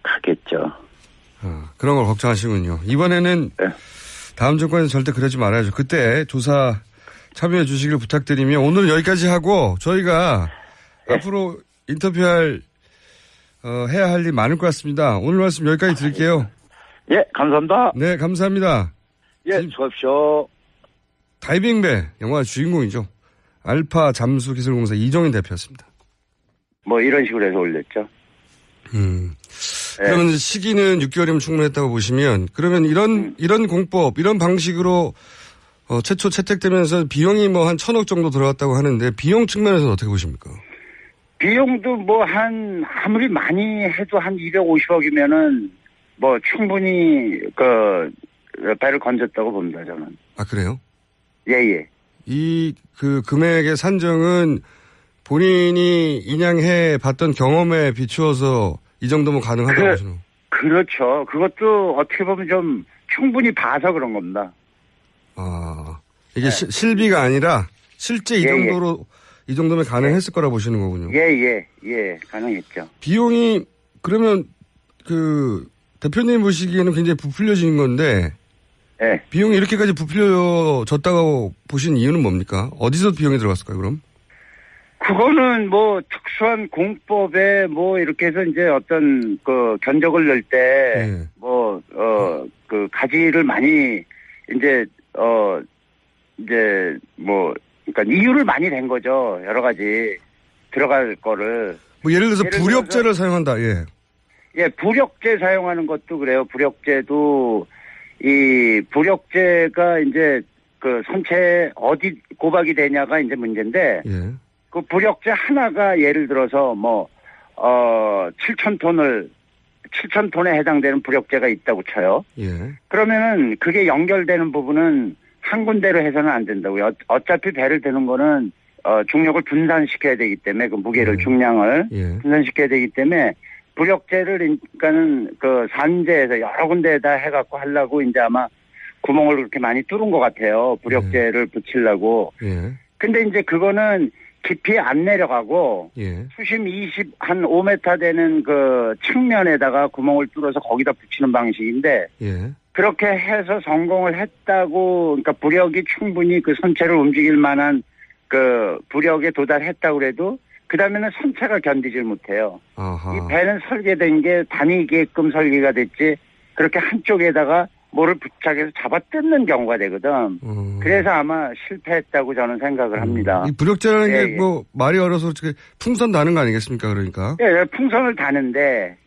가겠죠. 그런 걸 걱정하시군요. 이번에는 네. 다음 정권에서 절대 그러지 말아야죠. 그때 조사 참여해 주시길 부탁드리며 오늘은 여기까지 하고 저희가 네. 앞으로 인터뷰할 해야 할 일 많을 것 같습니다. 오늘 말씀 여기까지 드릴게요. 예, 감사합니다. 네, 감사합니다. 예, 수고하십시오. 다이빙배 영화 주인공이죠. 알파 잠수 기술공사 이종인 대표였습니다. 뭐 이런 식으로 해서 올렸죠. 그러면 네. 시기는 6개월이면 충분했다고 보시면 그러면 이런 공법, 이런 방식으로 최초 채택되면서 비용이 뭐 한 1,000억 정도 들어갔다고 하는데 비용 측면에서는 어떻게 보십니까? 비용도 뭐 아무리 많이 해도 한 250억이면은 뭐 충분히 배를 건졌다고 봅니다, 저는. 아, 그래요? 예. 그 금액의 산정은 본인이 인양해 봤던 경험에 비추어서 이 정도면 가능하다고 보시는 그렇죠. 그것도 어떻게 보면 좀 충분히 봐서 그런 겁니다. 이게 네. 실비가 아니라 실제 이 정도로 이 정도면 가능했을 거라 보시는 거군요. 예, 가능했죠. 비용이 그러면 대표님 보시기에는 굉장히 부풀려진 건데 네. 비용이 이렇게까지 부풀려졌다고 보신 이유는 뭡니까? 어디서 비용이 들어갔을까요, 그럼? 그거는 뭐 특수한 공법에 뭐 이렇게 해서 이제 어떤 견적을 낼 때 가지를 많이 그러니까 이유를 많이 낸 거죠. 여러 가지 들어갈 거를. 뭐 예를 들어서 불협제를 사용한다. 예. 예, 불협제 사용하는 것도 그래요. 불협제도 이 불협제가 이제 선체에 어디 고박이 되냐가 이제 문제인데. 예. 그 불협제 하나가 예를 들어서 7,000톤에 해당되는 불협제가 있다고 쳐요. 예. 그러면은 그게 연결되는 부분은 한 군데로 해서는 안 된다고요. 어차피 배를 드는 거는 중력을 분산시켜야 되기 때문에 그 무게를 중량을 분산시켜야 되기 때문에 불협제를 그러니까는 산재에서 여러 군데에다 해갖고 하려고 이제 아마 구멍을 그렇게 많이 뚫은 것 같아요. 불협제를 붙이려고. 근데 이제 그거는 깊이 안 내려가고 수심 5m 되는 측면에다가 구멍을 뚫어서 거기다 붙이는 방식인데 그렇게 해서 성공을 했다고 그러니까 부력이 충분히 그 선체를 움직일 만한 부력에 도달했다고 그래도 그다음에는 선체가 견디질 못해요. 아하. 이 배는 설계된 게 다니게끔 설계가 됐지 그렇게 한쪽에다가 뭐를 부착해서 잡아 뜯는 경우가 되거든. 그래서 아마 실패했다고 저는 생각을 합니다. 이 부력제라는 게 말이 어려서 풍선 다는 거 아니겠습니까? 그러니까. 예, 풍선을 다는데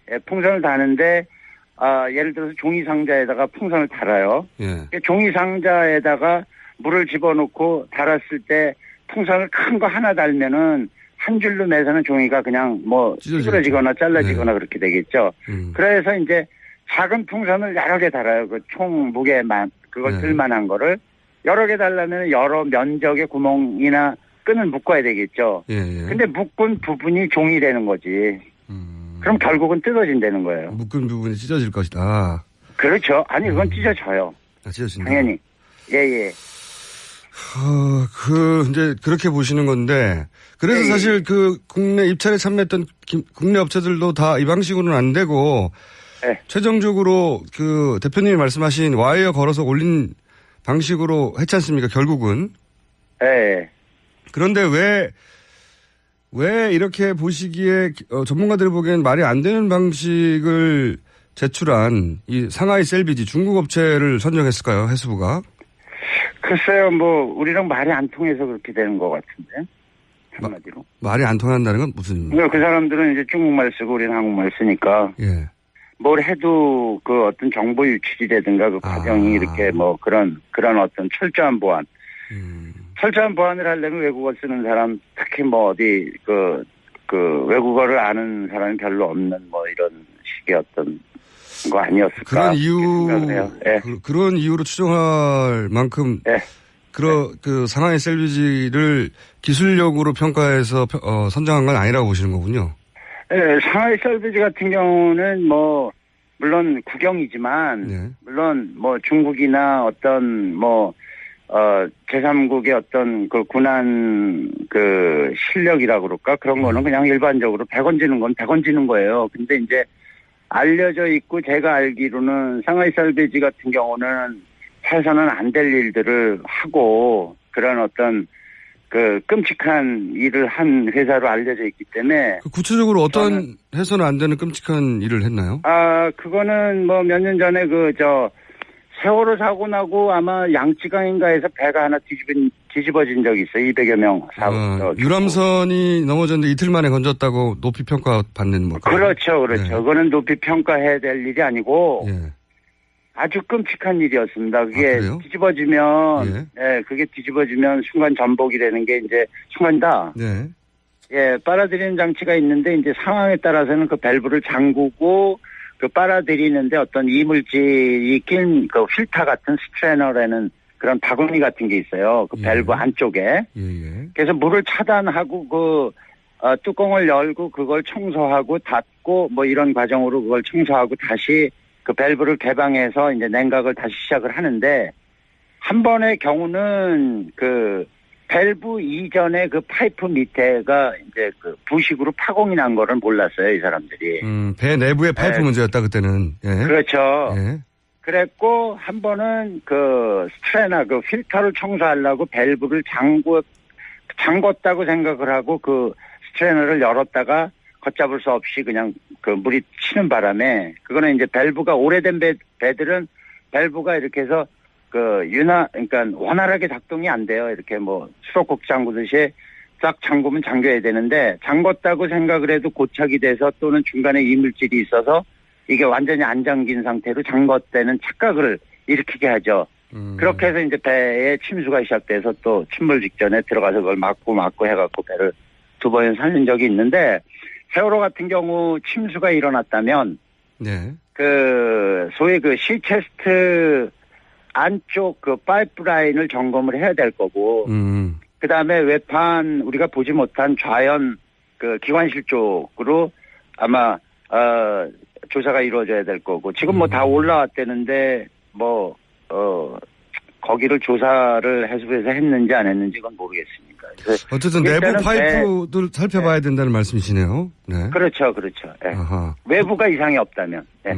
예를 들어서 종이 상자에다가 풍선을 달아요. 종이 상자에다가 물을 집어넣고 달았을 때 풍선을 큰 거 하나 달면은 한 줄로 매서는 종이가 그냥 찌그러지거나 잘라지거나 그렇게 되겠죠. 그래서 이제 작은 풍선을 여러 개 달아요. 그 총 무게만 그걸 들만한 거를 여러 개 달라면 여러 면적의 구멍이나 끈을 묶어야 되겠죠. 근데 묶은 부분이 종이 되는 거지. 그럼 결국은 뜯어진다는 거예요. 묶은 부분이 찢어질 것이다. 그렇죠. 아니 그건 찢어져요. 찢어진다. 당연히. 예. 이제 그렇게 보시는 건데 그래서 사실 국내 입찰에 참여했던 국내 업체들도 다 이 방식으로는 안 되고. 최종적으로 대표님이 말씀하신 와이어 걸어서 올린 방식으로 했지 않습니까? 결국은. 그런데 왜 이렇게 보시기에 전문가들이 보기엔 말이 안 되는 방식을 제출한 이 상하이 셀비지 중국 업체를 선정했을까요? 해수부가? 글쎄요, 뭐 우리랑 말이 안 통해서 그렇게 되는 것 같은데. 한마디로. 말이 안 통한다는 건 무슨 의미입니까? 그 사람들은 이제 중국말 쓰고 우리는 한국말 쓰니까. 예. 뭘 해도 그 어떤 정보 유출이라든가 그 과정이 이렇게 뭐 그런 어떤 철저한 보안. 철저한 보안을 하려면 외국어 쓰는 사람, 특히 뭐 어디 그 외국어를 아는 사람이 별로 없는 뭐 이런 식의 어떤 거 아니었을까. 그런 이유, 네. 그런 이유로 추정할 만큼. 네. 그 상하이 셀비지를 기술력으로 평가해서 선정한 건 아니라고 보시는 거군요. 네, 상하이 셀비지 같은 경우는 뭐 물론 국영이지만 네. 물론 뭐 중국이나 어떤 뭐 제3국의 어떤 그 군한 그 실력이라고 그럴까 그런 거는 그냥 일반적으로 100원 지는 건 100원 지는 거예요. 근데 이제 알려져 있고 제가 알기로는 상하이 셀비지 같은 경우는 해서는 안 될 일들을 하고 그런 어떤 그 끔찍한 일을 한 회사로 알려져 있기 때문에. 구체적으로 어떤 해서는 안 되는 끔찍한 일을 했나요? 그거는 뭐 몇 년 전에 세월호 사고 나고 아마 양쯔강인가에서 배가 하나 뒤집어진 적이 있어요. 200여 명 유람선이 넘어졌는데 이틀 만에 건졌다고 높이 평가받는 뭐. 그렇죠. 네. 그거는 높이 평가해야 될 일이 아니고. 예. 아주 끔찍한 일이었습니다. 그게 그래요? 뒤집어지면, 그게 뒤집어지면 순간 전복이라는 게 이제 순간이다. 네. 예, 빨아들이는 장치가 있는데 이제 상황에 따라서는 그 밸브를 잠그고 그 빨아들이는데 어떤 이물질이 낀 그 필터 같은 스트레너라는 그런 바구니 같은 게 있어요. 그 밸브 안쪽에. 그래서 물을 차단하고 뚜껑을 열고 그걸 청소하고 닫고 뭐 이런 과정으로 그걸 청소하고 다시 그 밸브를 개방해서 이제 냉각을 다시 시작을 하는데 한 번의 경우는 그 밸브 이전에 그 파이프 밑에가 이제 그 부식으로 파공이 난 거를 몰랐어요, 이 사람들이. 배 내부에 파이프 문제였다 그때는. 예. 그렇죠. 예. 그랬고 한 번은 그 스트레나 그 필터를 청소하려고 밸브를 잠궜다고 생각을 하고 그 스트레너를 열었다가 걷잡을 수 없이 그냥 그 물이 치는 바람에 그거는 이제 밸브가 오래된 배들은 밸브가 이렇게 해서 그러니까 원활하게 작동이 안 돼요. 이렇게 뭐 수도국 잠그듯이 싹 잠그면 잠겨야 되는데 잠궜다고 생각을 해도 고착이 돼서 또는 중간에 이물질이 있어서 이게 완전히 안 잠긴 상태로 잠궜다는 착각을 일으키게 하죠. 그렇게 해서 이제 배에 침수가 시작돼서 또 침몰 직전에 들어가서 그걸 막고 해갖고 배를 2번 살린 적이 있는데 세월호 같은 경우 침수가 일어났다면 그 소위 그 시체스트 안쪽 그 파이프라인을 점검을 해야 될 거고 그다음에 외판 우리가 보지 못한 좌연 그 기관실 쪽으로 아마 조사가 이루어져야 될 거고 지금 뭐 다 올라왔다는데 거기를 조사를 해수부에서 했는지 안 했는지 그건 모르겠습니다. 어쨌든 내부 파이프들 살펴봐야 된다는 말씀이시네요. 네. 그렇죠. 네. 외부가 이상이 없다면. 네.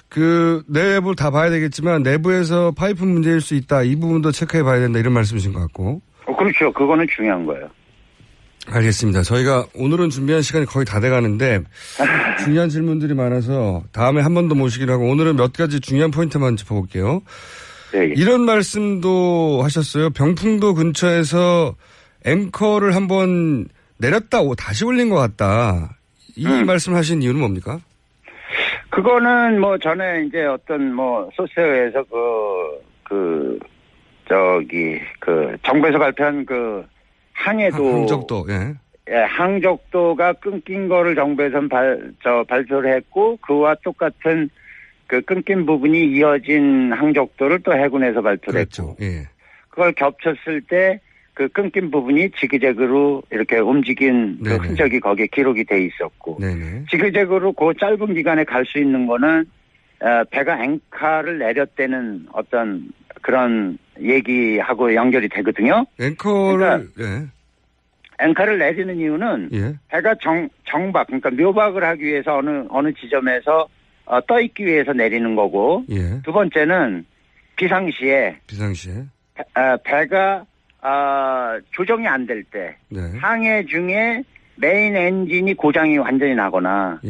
그 내부를 다 봐야 되겠지만 내부에서 파이프 문제일 수 있다. 이 부분도 체크해 봐야 된다. 이런 말씀이신 것 같고. 그렇죠. 그거는 중요한 거예요. 알겠습니다. 저희가 오늘은 준비한 시간이 거의 다 돼가는데 중요한 질문들이 많아서 다음에 한 번 더 모시기로 하고 오늘은 몇 가지 중요한 포인트만 짚어볼게요. 네. 이런 말씀도 하셨어요. 병풍도 근처에서 앵커를 한번 내렸다 다시 올린 것 같다. 이 말씀하신 이유는 뭡니까? 그거는 뭐 전에 이제 어떤 뭐 소스에서 정부에서 발표한 그 항적도, 항적도가 끊긴 거를 정부에서는 발표를 했고 그와 똑같은 그 끊긴 부분이 이어진 항적도를 또 해군에서 발표를 했고. 그걸 겹쳤을 때 그 끊긴 부분이 지그재그로 이렇게 움직인 그 흔적이 거기에 기록이 돼 있었고. 지그재그로 그 짧은 기간에 갈 수 있는 거는 배가 앵카를 내렸다는 어떤 그런 얘기하고 연결이 되거든요. 앵카를 내리는 이유는 배가 정박, 그러니까 묘박을 하기 위해서 어느 지점에서 떠 있기 위해서 내리는 거고. 두 번째는 비상시에 배가 조정이 안 될 때 항해 중에 메인 엔진이 고장이 완전히 나거나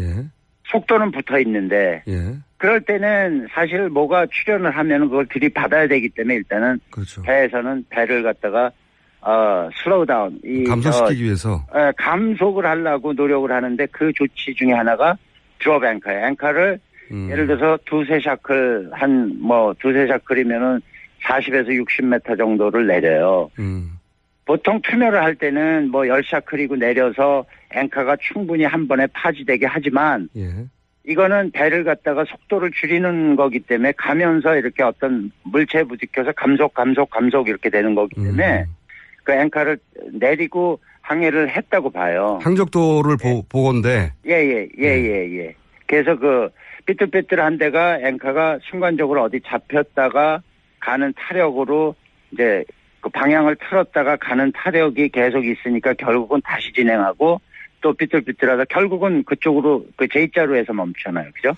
속도는 붙어 있는데 예. 그럴 때는 사실 뭐가 출현을 하면 그걸 들이받아야 되기 때문에 일단은 그렇죠. 배에서는 배를 갖다가 슬로우 다운 감속시키기 위해서 감속을 하려고 노력을 하는데 그 조치 중에 하나가 드롭 앵커예요. 앵커를 예를 들어서 두세 샤클 두세 샤클이면은 40에서 60m 정도를 내려요. 보통 투매를 할 때는 10샤클이고 내려서 앵커가 충분히 한 번에 파지되게 하지만 예. 이거는 배를 갖다가 속도를 줄이는 거기 때문에 가면서 이렇게 어떤 물체에 부딪혀서 감속 이렇게 되는 거기 때문에 그 앵커를 내리고 항해를 했다고 봐요. 항적도를 보건데. 예. 그래서 그 삐뚤삐뚤한 데가 앵커가 순간적으로 어디 잡혔다가 가는 타력으로 이제 그 방향을 틀었다가 가는 타력이 계속 있으니까 결국은 다시 진행하고 또 삐뚤삐뚤하다 결국은 그쪽으로 그 J자로에서 멈추잖아요. 그죠?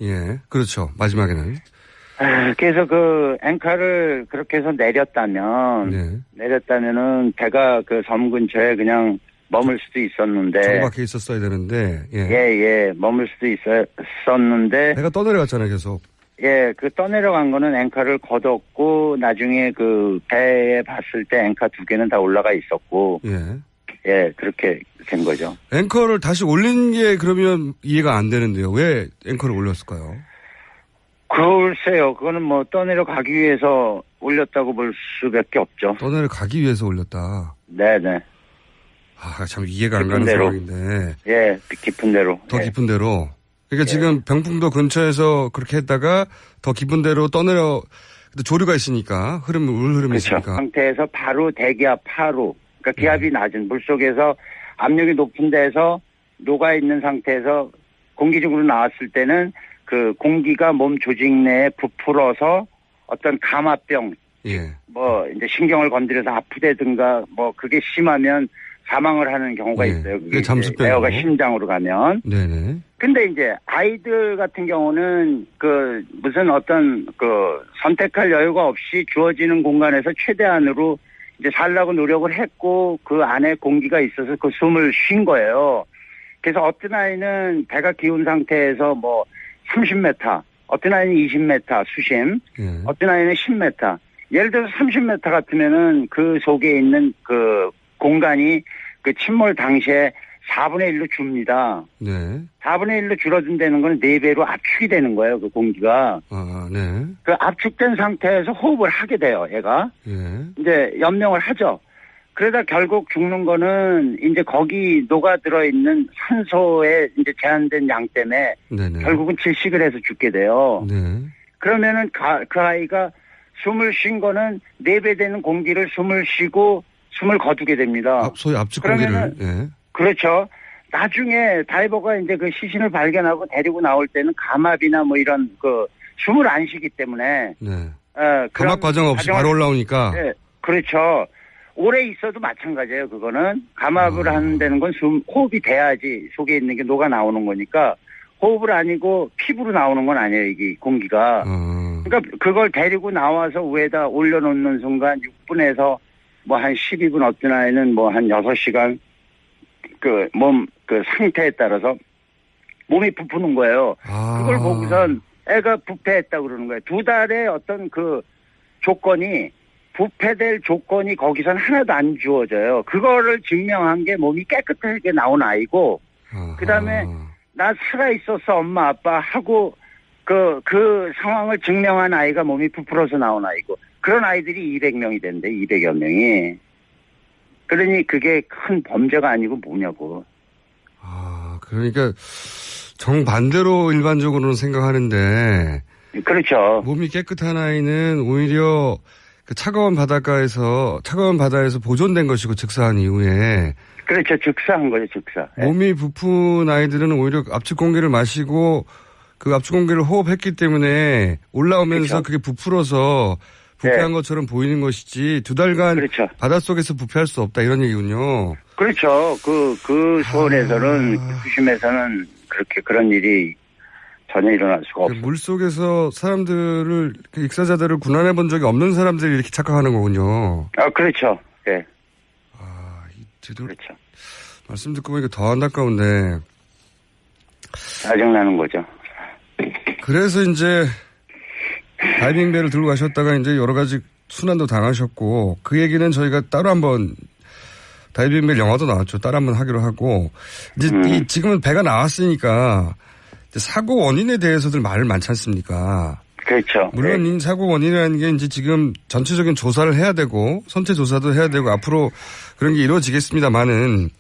예. 그렇죠. 마지막에는. 그래서 그 앵커를 그렇게 해서 내렸다면은 배가 그 섬 근처에 그냥 머물 수도 있었는데. 정박해 있었어야 되는데. 예. 머물 수도 있었는데. 배가 떠내려갔잖아요, 계속. 예, 그 떠내려간 거는 앵커를 걷었고 나중에 그 배에 봤을 때 앵커 2개는 다 올라가 있었고. 예, 그렇게 된 거죠. 앵커를 다시 올린 게 그러면 이해가 안 되는데요. 왜 앵커를 올렸을까요? 글쎄요. 그거는 떠내려가기 위해서 올렸다고 볼 수밖에 없죠. 떠내려가기 위해서 올렸다. 네네. 참 이해가 안 가는 상황인데. 예, 깊은 데로. 더 깊은 데로. 그러니까 지금 병풍도 근처에서 그렇게 했다가 더 깊은 데로 떠내려, 조류가 있으니까, 물 흐름이 그렇죠. 있으니까. 상태에서 바로 대기압 하로. 그러니까 기압이 낮은 물속에서 압력이 높은 데서 녹아있는 상태에서 공기적으로 나왔을 때는 그 공기가 몸 조직 내에 부풀어서 어떤 감압병, 이제 신경을 건드려서 아프다든가 그게 심하면 사망을 하는 경우가 있어요. 그게 잠수병. 에어가 심장으로 가면. 네네. 근데 이제 아이들 같은 경우는 그 무슨 어떤 그 선택할 여유가 없이 주어지는 공간에서 최대한으로 이제 살라고 노력을 했고 그 안에 공기가 있어서 그 숨을 쉰 거예요. 그래서 어떤 아이는 배가 기운 상태에서 30m, 어떤 아이는 20m 수심, 어떤 아이는 10m. 예를 들어서 30m 같으면은 그 속에 있는 그 공간이 그 침몰 당시에 4분의 1로 줍니다. 네. 4분의 1로 줄어든다는 건 4배로 압축이 되는 거예요, 그 공기가. 네. 그 압축된 상태에서 호흡을 하게 돼요, 얘가. 이제 연명을 하죠. 그러다 결국 죽는 거는 이제 거기 녹아들어 있는 산소에 이제 제한된 양 때문에 결국은 질식을 해서 죽게 돼요. 그러면은 그 아이가 숨을 쉰 거는 4배 되는 공기를 숨을 쉬고 숨을 거두게 됩니다. 소위 압축 공기를. 그렇죠. 나중에 다이버가 이제 그 시신을 발견하고 데리고 나올 때는 감압이나 이런 그 숨을 안 쉬기 때문에. 감압 과정 없이 바로 올라오니까. 네. 그렇죠. 오래 있어도 마찬가지예요. 그거는 감압을 하는 데는 건 호흡이 돼야지 속에 있는 게 녹아 나오는 거니까 호흡을 아니고 피부로 나오는 건 아니에요. 이게 공기가. 그러니까 그걸 데리고 나와서 위에다 올려놓는 순간 6분에서 한 12분 어떤 아이는 한 6시간 그 상태에 따라서 몸이 부푸는 거예요. 그걸 보고선 애가 부패했다고 그러는 거예요. 2달의 어떤 그 조건이 부패될 조건이 거기선 하나도 안 주어져요. 그거를 증명한 게 몸이 깨끗하게 나온 아이고 그다음에 나 살아있었어 엄마 아빠 하고 그 상황을 증명한 아이가 몸이 부풀어서 나온 아이고 그런 아이들이 200명이 된대 200여 명이. 그러니 그게 큰 범죄가 아니고 뭐냐고. 그러니까 정반대로 일반적으로는 생각하는데. 그렇죠. 몸이 깨끗한 아이는 오히려 그 차가운 바다에서 보존된 것이고 즉사한 이후에. 그렇죠. 즉사한 거죠. 즉사. 몸이 부푼 아이들은 오히려 압축 공기를 마시고 그 압축 공기를 호흡했기 때문에 올라오면서 그게 부풀어서 부패한 것처럼 보이는 것이지 2달간 바닷속에서 부패할 수 없다 이런 얘기군요. 그렇죠. 그 수원에서는 수심에서는 그런 일이 전혀 일어날 수가 없어요. 물속에서 사람들을 익사자들을 군환해 본 적이 없는 사람들이 이렇게 착각하는 거군요. 그렇죠. 네. 그렇죠. 말씀 듣고 보니까 더 안타까운데 짜증나는 거죠. 그래서 이제 다이빙배를 들고 가셨다가 이제 여러 가지 순환도 당하셨고 그 얘기는 저희가 따로 한번 다이빙벨 영화도 나왔죠. 따로 한번 하기로 하고 이제 지금은 배가 나왔으니까 사고 원인에 대해서들 말을 많지 않습니까? 그렇죠. 물론 네. 이 사고 원인이라는 게 이제 지금 전체적인 조사를 해야 되고 선체 조사도 해야 되고 앞으로 그런 게 이루어지겠습니다만은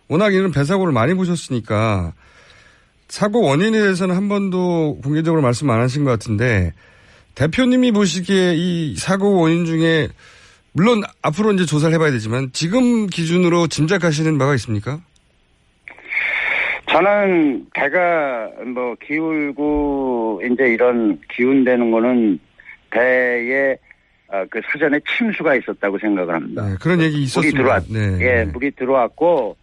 워낙 이런 배 사고를 많이 보셨으니까 사고 원인에 대해서는 한 번도 공개적으로 말씀 안 하신 것 같은데 대표님이 보시기에 이 사고 원인 중에 물론 앞으로 이제 조사를 해봐야 되지만 지금 기준으로 짐작하시는 바가 있습니까? 저는 배가 뭐 기울고 이제 이런 기운되는 거는 배에 그 사전에 침수가 있었다고 생각을 합니다. 네, 그런 얘기 있었습니다. 예, 물이 들어왔고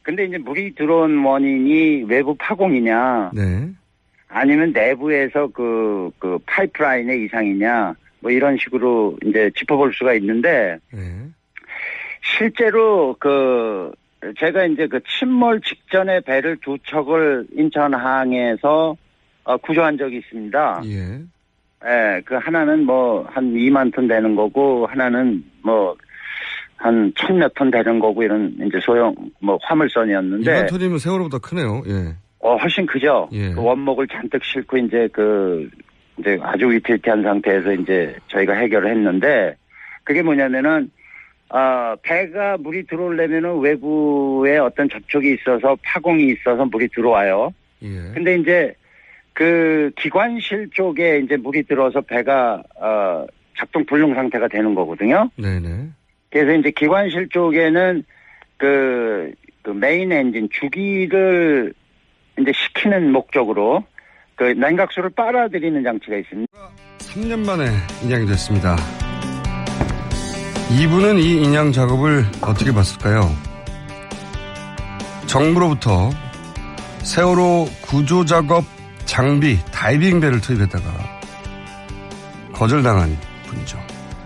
근데 이제 물이 들어온 원인이 외부 파공이냐 네. 아니면 내부에서 그 파이프라인의 이상이냐 뭐 이런 식으로 이제 짚어볼 수가 있는데 네. 실제로 제가 이제 침몰 직전에 배를 두 척을 인천항에서 구조한 적이 있습니다. 예. 예, 하나는 뭐 한 2만 톤 되는 거고 하나는 뭐 한 1,000몇 톤 되는 거고 이런 이제 소형 뭐 화물선이었는데 2만 톤이면 세월호보다 크네요. 예. 훨씬 크죠. 예. 원목을 잔뜩 싣고 이제 이제 아주 위태위태한 상태에서 이제 저희가 해결을 했는데 그게 뭐냐면은 배가 물이 들어오려면은 외부에 어떤 접촉이 있어서 파공이 있어서 물이 들어와요. 예. 근데 이제 기관실 쪽에 이제 물이 들어서 배가 작동 불능 상태가 되는 거거든요. 네네. 그래서 이제 기관실 쪽에는 메인 엔진 주기를 이제 식히는 목적으로 냉각수를 빨아들이는 장치가 있습니다. 3년 만에 인양이 됐습니다. 이분은 이 인양 작업을 어떻게 봤을까요? 정부로부터 세월호 구조작업 장비 다이빙배를 투입했다가 거절당한 분이죠.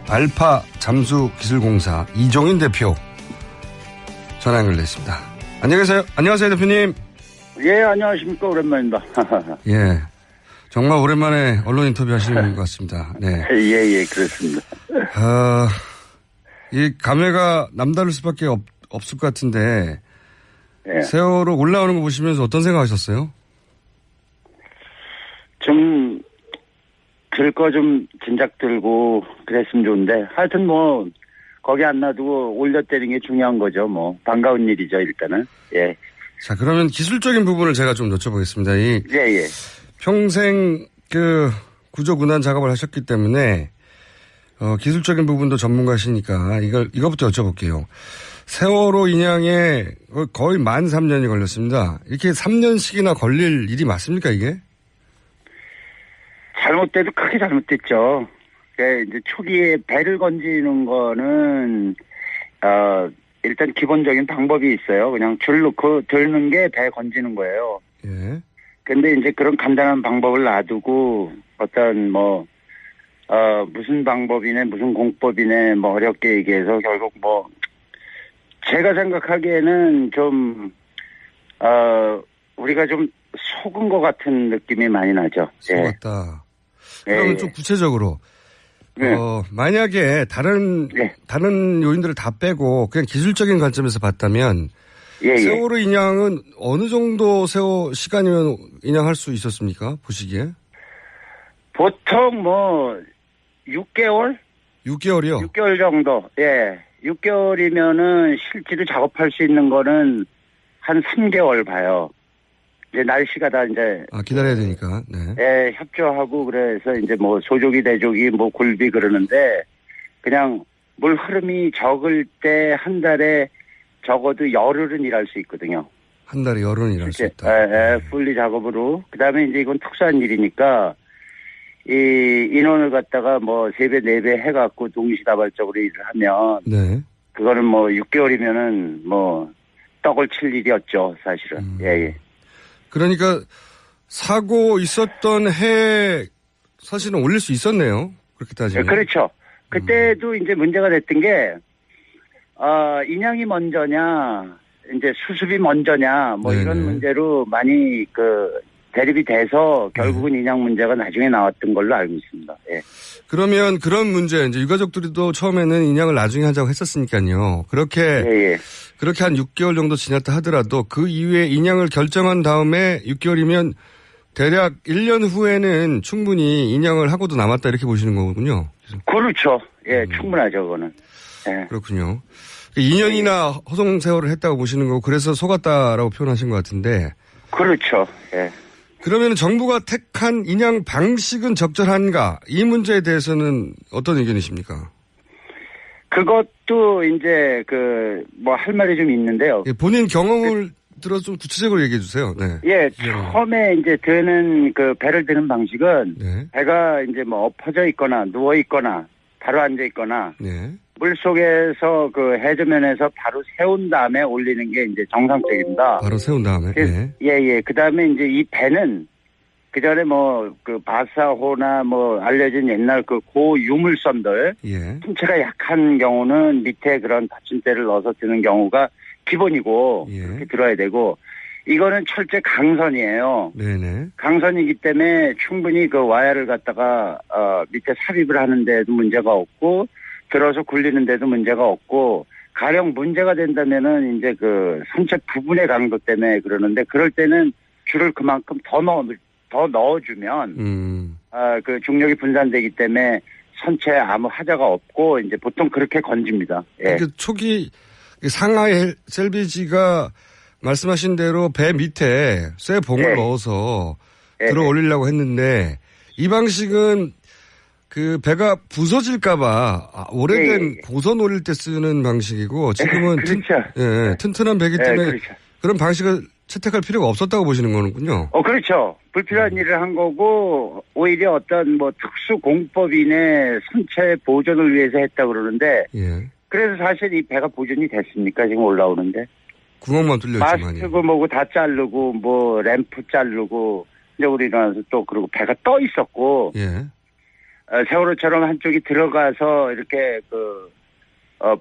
알파 잠수기술공사 이종인 대표 전화 연결됐습니다. 안녕하세요 대표님. 예, 안녕하십니까. 오랜만입니다. 예. 정말 오랜만에 언론 인터뷰 하시는 것 같습니다. 네. 예, 그렇습니다. 이 감회가 남다를 수밖에 없을 것 같은데, 예. 세월호 올라오는 거 보시면서 어떤 생각 하셨어요? 좀, 좀 진작 들고 그랬으면 좋은데, 하여튼 뭐, 거기 안 놔두고 올렸다는 게 중요한 거죠. 뭐, 반가운 일이죠, 일단은. 예. 자, 그러면 기술적인 부분을 제가 좀 여쭤보겠습니다. 예. 평생 구조군안 작업을 하셨기 때문에, 기술적인 부분도 전문가시니까 이거부터 여쭤볼게요. 세월호 인양에 거의 만 3년이 걸렸습니다. 이렇게 3년씩이나 걸릴 일이 맞습니까, 이게? 잘못돼도 크게 잘못됐죠. 이제 초기에 배를 건지는 거는, 일단 기본적인 방법이 있어요. 그냥 줄 놓고 들는 게 배 건지는 거예요. 예. 근데 이제 그런 간단한 방법을 놔두고 어떤 무슨 방법이네, 무슨 공법이네, 뭐 어렵게 얘기해서 결국 뭐, 제가 생각하기에는 좀, 우리가 좀 속은 것 같은 느낌이 많이 나죠. 속았다. 그러면 좀 구체적으로, 만약에 다른 요인들을 다 빼고 그냥 기술적인 관점에서 봤다면, 세월호 인양은 어느 정도 시간이면 인양할 수 있었습니까? 보시기에? 보통 뭐, 6개월? 6개월이요? 6개월 정도. 예. 6개월이면은 실제로 작업할 수 있는 거는 한 3개월 봐요. 이제 날씨가 다 이제. 기다려야 되니까. 네. 예, 협조하고 그래서 이제 뭐 소조기, 대조기, 뭐 굴비 그러는데 그냥 물 흐름이 적을 때 한 달에 적어도 열흘은 일할 수 있거든요. 한 달에 열흘은 일할 수 있다. 풀리 작업으로. 그 다음에 이제 이건 특수한 일이니까 이 인원을 갖다가 뭐 3배, 4배 해갖고 동시다발적으로 일을 하면. 네. 그거는 뭐 6개월이면은 뭐 떡을 칠 일이었죠, 사실은. 예. 그러니까 사고 있었던 해 사실은 올릴 수 있었네요. 그렇게 따지면. 그렇죠. 그때도 이제 문제가 됐던 게, 인양이 먼저냐, 이제 수습이 먼저냐, 뭐 네네. 이런 문제로 많이 대립이 돼서 결국은 인양 문제가 나중에 나왔던 걸로 알고 있습니다. 예. 그러면 그런 문제, 이제 유가족들도 처음에는 인양을 나중에 하자고 했었으니까요. 그렇게 한 6개월 정도 지났다 하더라도 그 이후에 인양을 결정한 다음에 6개월이면 대략 1년 후에는 충분히 인양을 하고도 남았다 이렇게 보시는 거군요. 그렇죠. 예, 충분하죠, 그거는. 예. 그렇군요. 2년이나 허송 세월을 했다고 보시는 거고 그래서 속았다라고 표현하신 것 같은데. 그렇죠. 예. 그러면 정부가 택한 인양 방식은 적절한가? 이 문제에 대해서는 어떤 의견이십니까? 그것도 이제 할 말이 좀 있는데요. 예, 본인 경험을 들어서 좀 구체적으로 얘기해 주세요. 네. 예, 처음에 이제 드는 배를 드는 방식은 네. 배가 이제 엎어져 있거나 누워 있거나 바로 앉아 있거나 네. 물 속에서 해저면에서 바로 세운 다음에 올리는 게 이제 정상적입니다. 바로 세운 다음에. 네. 예. 그 다음에 이제 이 배는 그 전에 바사호나 알려진 옛날 고유물선들. 예. 신체가 약한 경우는 밑에 그런 받침대를 넣어서 드는 경우가 기본이고. 예. 그렇게 들어야 되고. 이거는 철제 강선이에요. 네네. 강선이기 때문에 충분히 와야를 갖다가, 밑에 삽입을 하는데도 문제가 없고, 들어서 굴리는데도 문제가 없고, 가령 문제가 된다면은 이제 선체 부분의 강도 때문에 그러는데, 그럴 때는 줄을 그만큼 더 넣어주면, 중력이 분산되기 때문에 선체에 아무 하자가 없고, 이제 보통 그렇게 건집니다. 예. 초기 상하이 셀비지가 말씀하신 대로 배 밑에 쇠 봉을 넣어서 들어 올리려고 했는데, 이 방식은 배가 부서질까봐 오래된 고선 올릴 때 쓰는 방식이고 지금은 그렇죠. 튼튼한 배기 때문에 그렇죠. 그런 방식을 채택할 필요가 없었다고 보시는 거는군요. 그렇죠. 불필요한 일을 한 거고 오히려 어떤 특수 공법인의 선체 보존을 위해서 했다 그러는데 그래서 사실 이 배가 보존이 됐습니까? 지금 올라오는데 구멍만 뚫려있지만요. 마스크 다 자르고 램프 자르고 이제 우리 일어나서 또 그리고 배가 떠 있었고. 세월호처럼 한쪽이 들어가서 이렇게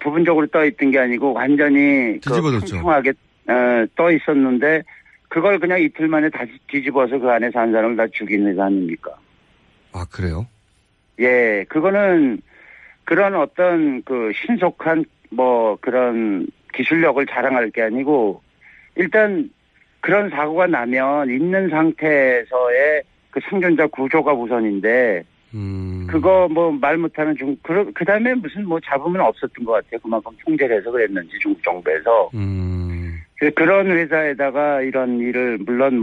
부분적으로 떠 있던 게 아니고 완전히 풍성하게 떠 있었는데 그걸 그냥 이틀 만에 다시 뒤집어서 그 안에 산 사람을 다 죽이는 거 아닙니까? 아, 그래요? 예, 그거는 그런 어떤 신속한 그런 기술력을 자랑할 게 아니고 일단 그런 사고가 나면 있는 상태에서의 생존자 구조가 우선인데 그거 말 못하는 그 다음에 무슨 잡으면 없었던 것 같아요. 그만큼 통제를 해서 그랬는지 중국 정부에서. 그런 회사에다가 이런 일을 물론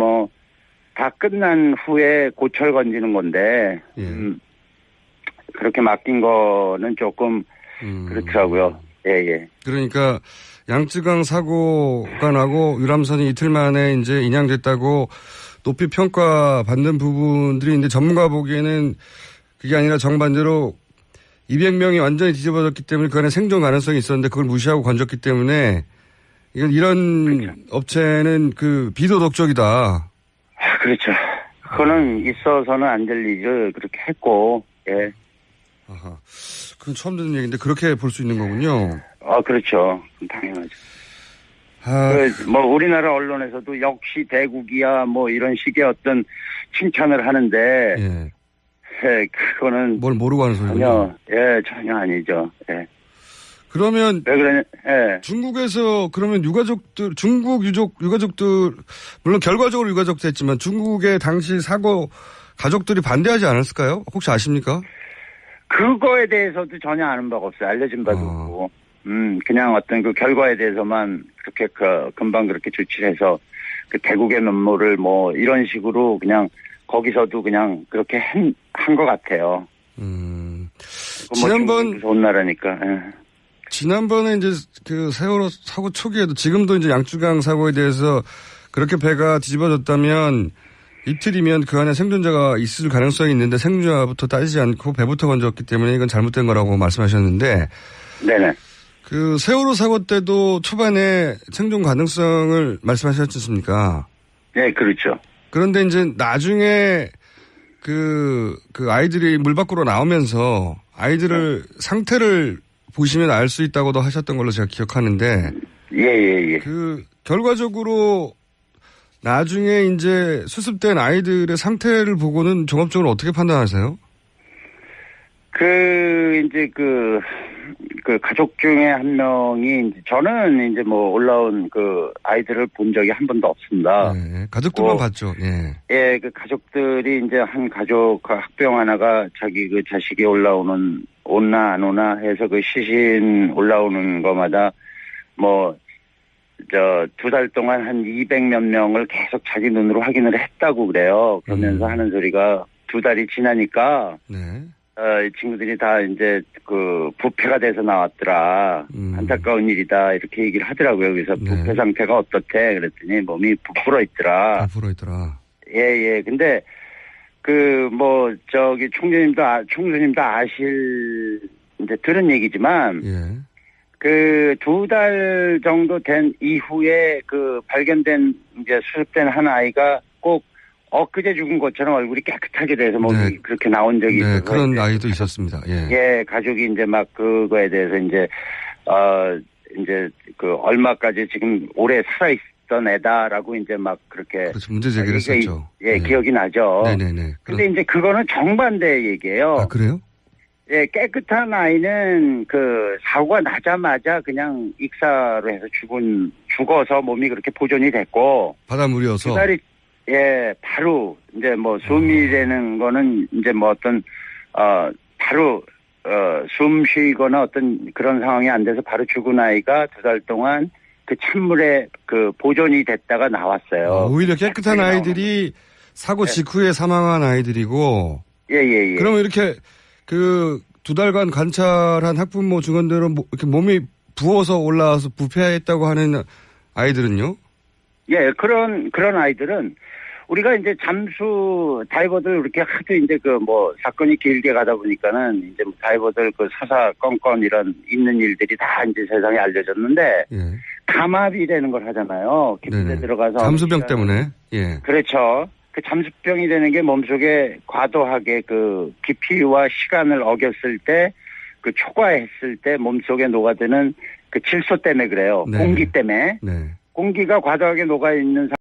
다 끝난 후에 고철 건지는 건데, 그렇게 맡긴 거는 조금 그렇더라고요. 예. 그러니까 양쯔강 사고가 나고 유람선이 이틀 만에 이제 인양됐다고 높이 평가받는 부분들이 이제 전문가 보기에는 그게 아니라 정반대로 200명이 완전히 뒤집어졌기 때문에 그 안에 생존 가능성이 있었는데 그걸 무시하고 건졌기 때문에 이런 업체는 비도덕적이다. 그렇죠. 그거는 있어서는 안 될 일을 그렇게 했고, 예. 아하. 그건 처음 듣는 얘기인데 그렇게 볼 수 있는 거군요. 그렇죠. 당연하죠. 우리나라 언론에서도 역시 대국이야 이런 식의 어떤 칭찬을 하는데, 그거는. 뭘 모르고 하는 소리군요. 전혀 아니죠. 예. 그러면. 왜 그러냐, 중국에서 그러면 중국 유가족들, 물론 결과적으로 유가족도 했지만 중국의 당시 사고 가족들이 반대하지 않았을까요? 혹시 아십니까? 그거에 대해서도 전혀 아는 바가 없어요. 알려진 바도 없고. 그냥 어떤 결과에 대해서만 그렇게 금방 그렇게 조치를 해서 대국의 면모를 이런 식으로 그냥 거기서도 그냥 그렇게 한 것 같아요. 지난번 좋은 나라니까. 지난번에 이제 세월호 사고 초기에도 지금도 이제 양쯔강 사고에 대해서 그렇게 배가 뒤집어졌다면 이틀이면 그 안에 생존자가 있을 가능성이 있는데 생존자부터 따지지 않고 배부터 건졌기 때문에 이건 잘못된 거라고 말씀하셨는데. 네네. 세월호 사고 때도 초반에 생존 가능성을 말씀하셨지 않습니까? 네, 그렇죠. 그런데 이제 나중에 아이들이 물 밖으로 나오면서 아이들을 상태를 보시면 알 수 있다고도 하셨던 걸로 제가 기억하는데. 예. 결과적으로 나중에 이제 수습된 아이들의 상태를 보고는 종합적으로 어떻게 판단하세요? 이제 그 가족 중에 한 명이, 저는 이제 뭐 올라온 아이들을 본 적이 한 번도 없습니다. 네, 가족들만 봤죠, 예. 예, 가족들이 이제 한 가족, 학부형 하나가 자기 자식이 오나 안 오나 해서 시신 올라오는 거마다 2달 동안 한 200몇 명을 계속 자기 눈으로 확인을 했다고 그래요. 그러면서 하는 소리가 2달이 지나니까, 네. 이 친구들이 다 이제 부패가 돼서 나왔더라. 안타까운 일이다. 이렇게 얘기를 하더라고요. 그래서 네. 부패 상태가 어떻대? 그랬더니 몸이 부풀어 있더라. 예. 근데 총수님도 아실, 이제 들은 얘기지만, 예. 2달 정도 된 이후에 발견된, 이제 수습된 한 아이가 꼭 엊그제 죽은 것처럼 얼굴이 깨끗하게 돼서 몸이 그렇게 나온 적이 있어서. 그런 아이도 있었습니다. 예. 예, 가족이 이제 그거에 대해서 이제, 얼마까지 지금 오래 살아있던 애다라고 이제 그렇게. 그렇죠. 문제 제기를 했었죠. 예, 기억이 나죠. 네네네. 근데 이제 그거는 정반대 얘기예요. 아, 그래요? 예, 깨끗한 아이는 사고가 나자마자 그냥 익사로 해서 죽어서 몸이 그렇게 보존이 됐고. 바닷물이어서. 2달이, 예, 바로 이제 숨이라는 거는 이제 바로 숨 쉬거나 어떤 그런 상황이 안 돼서 바로 죽은 아이가 2달 동안 찬물에 보존이 됐다가 나왔어요. 오히려 깨끗한 아이들이 사고 직후에 사망한 아이들이고. 예. 그러면 이렇게 2달간 관찰한 학부모 증언대로 이렇게 몸이 부어서 올라와서 부패했다고 하는 아이들은요? 예, 그런 아이들은 우리가 이제 잠수 다이버들 이렇게 하도 이제 사건이 길게 가다 보니까는 이제 다이버들 사사건건 이런 있는 일들이 다 이제 세상에 알려졌는데. 예. 감압이라는 걸 하잖아요. 깊이에 들어가서. 잠수병 때문에. 예. 그렇죠. 잠수병이 되는 게 몸속에 과도하게 깊이와 시간을 어겼을 때, 초과했을 때 몸속에 녹아드는 질소 때문에 그래요. 네. 공기 때문에. 네. 공기가 과도하게 녹아있는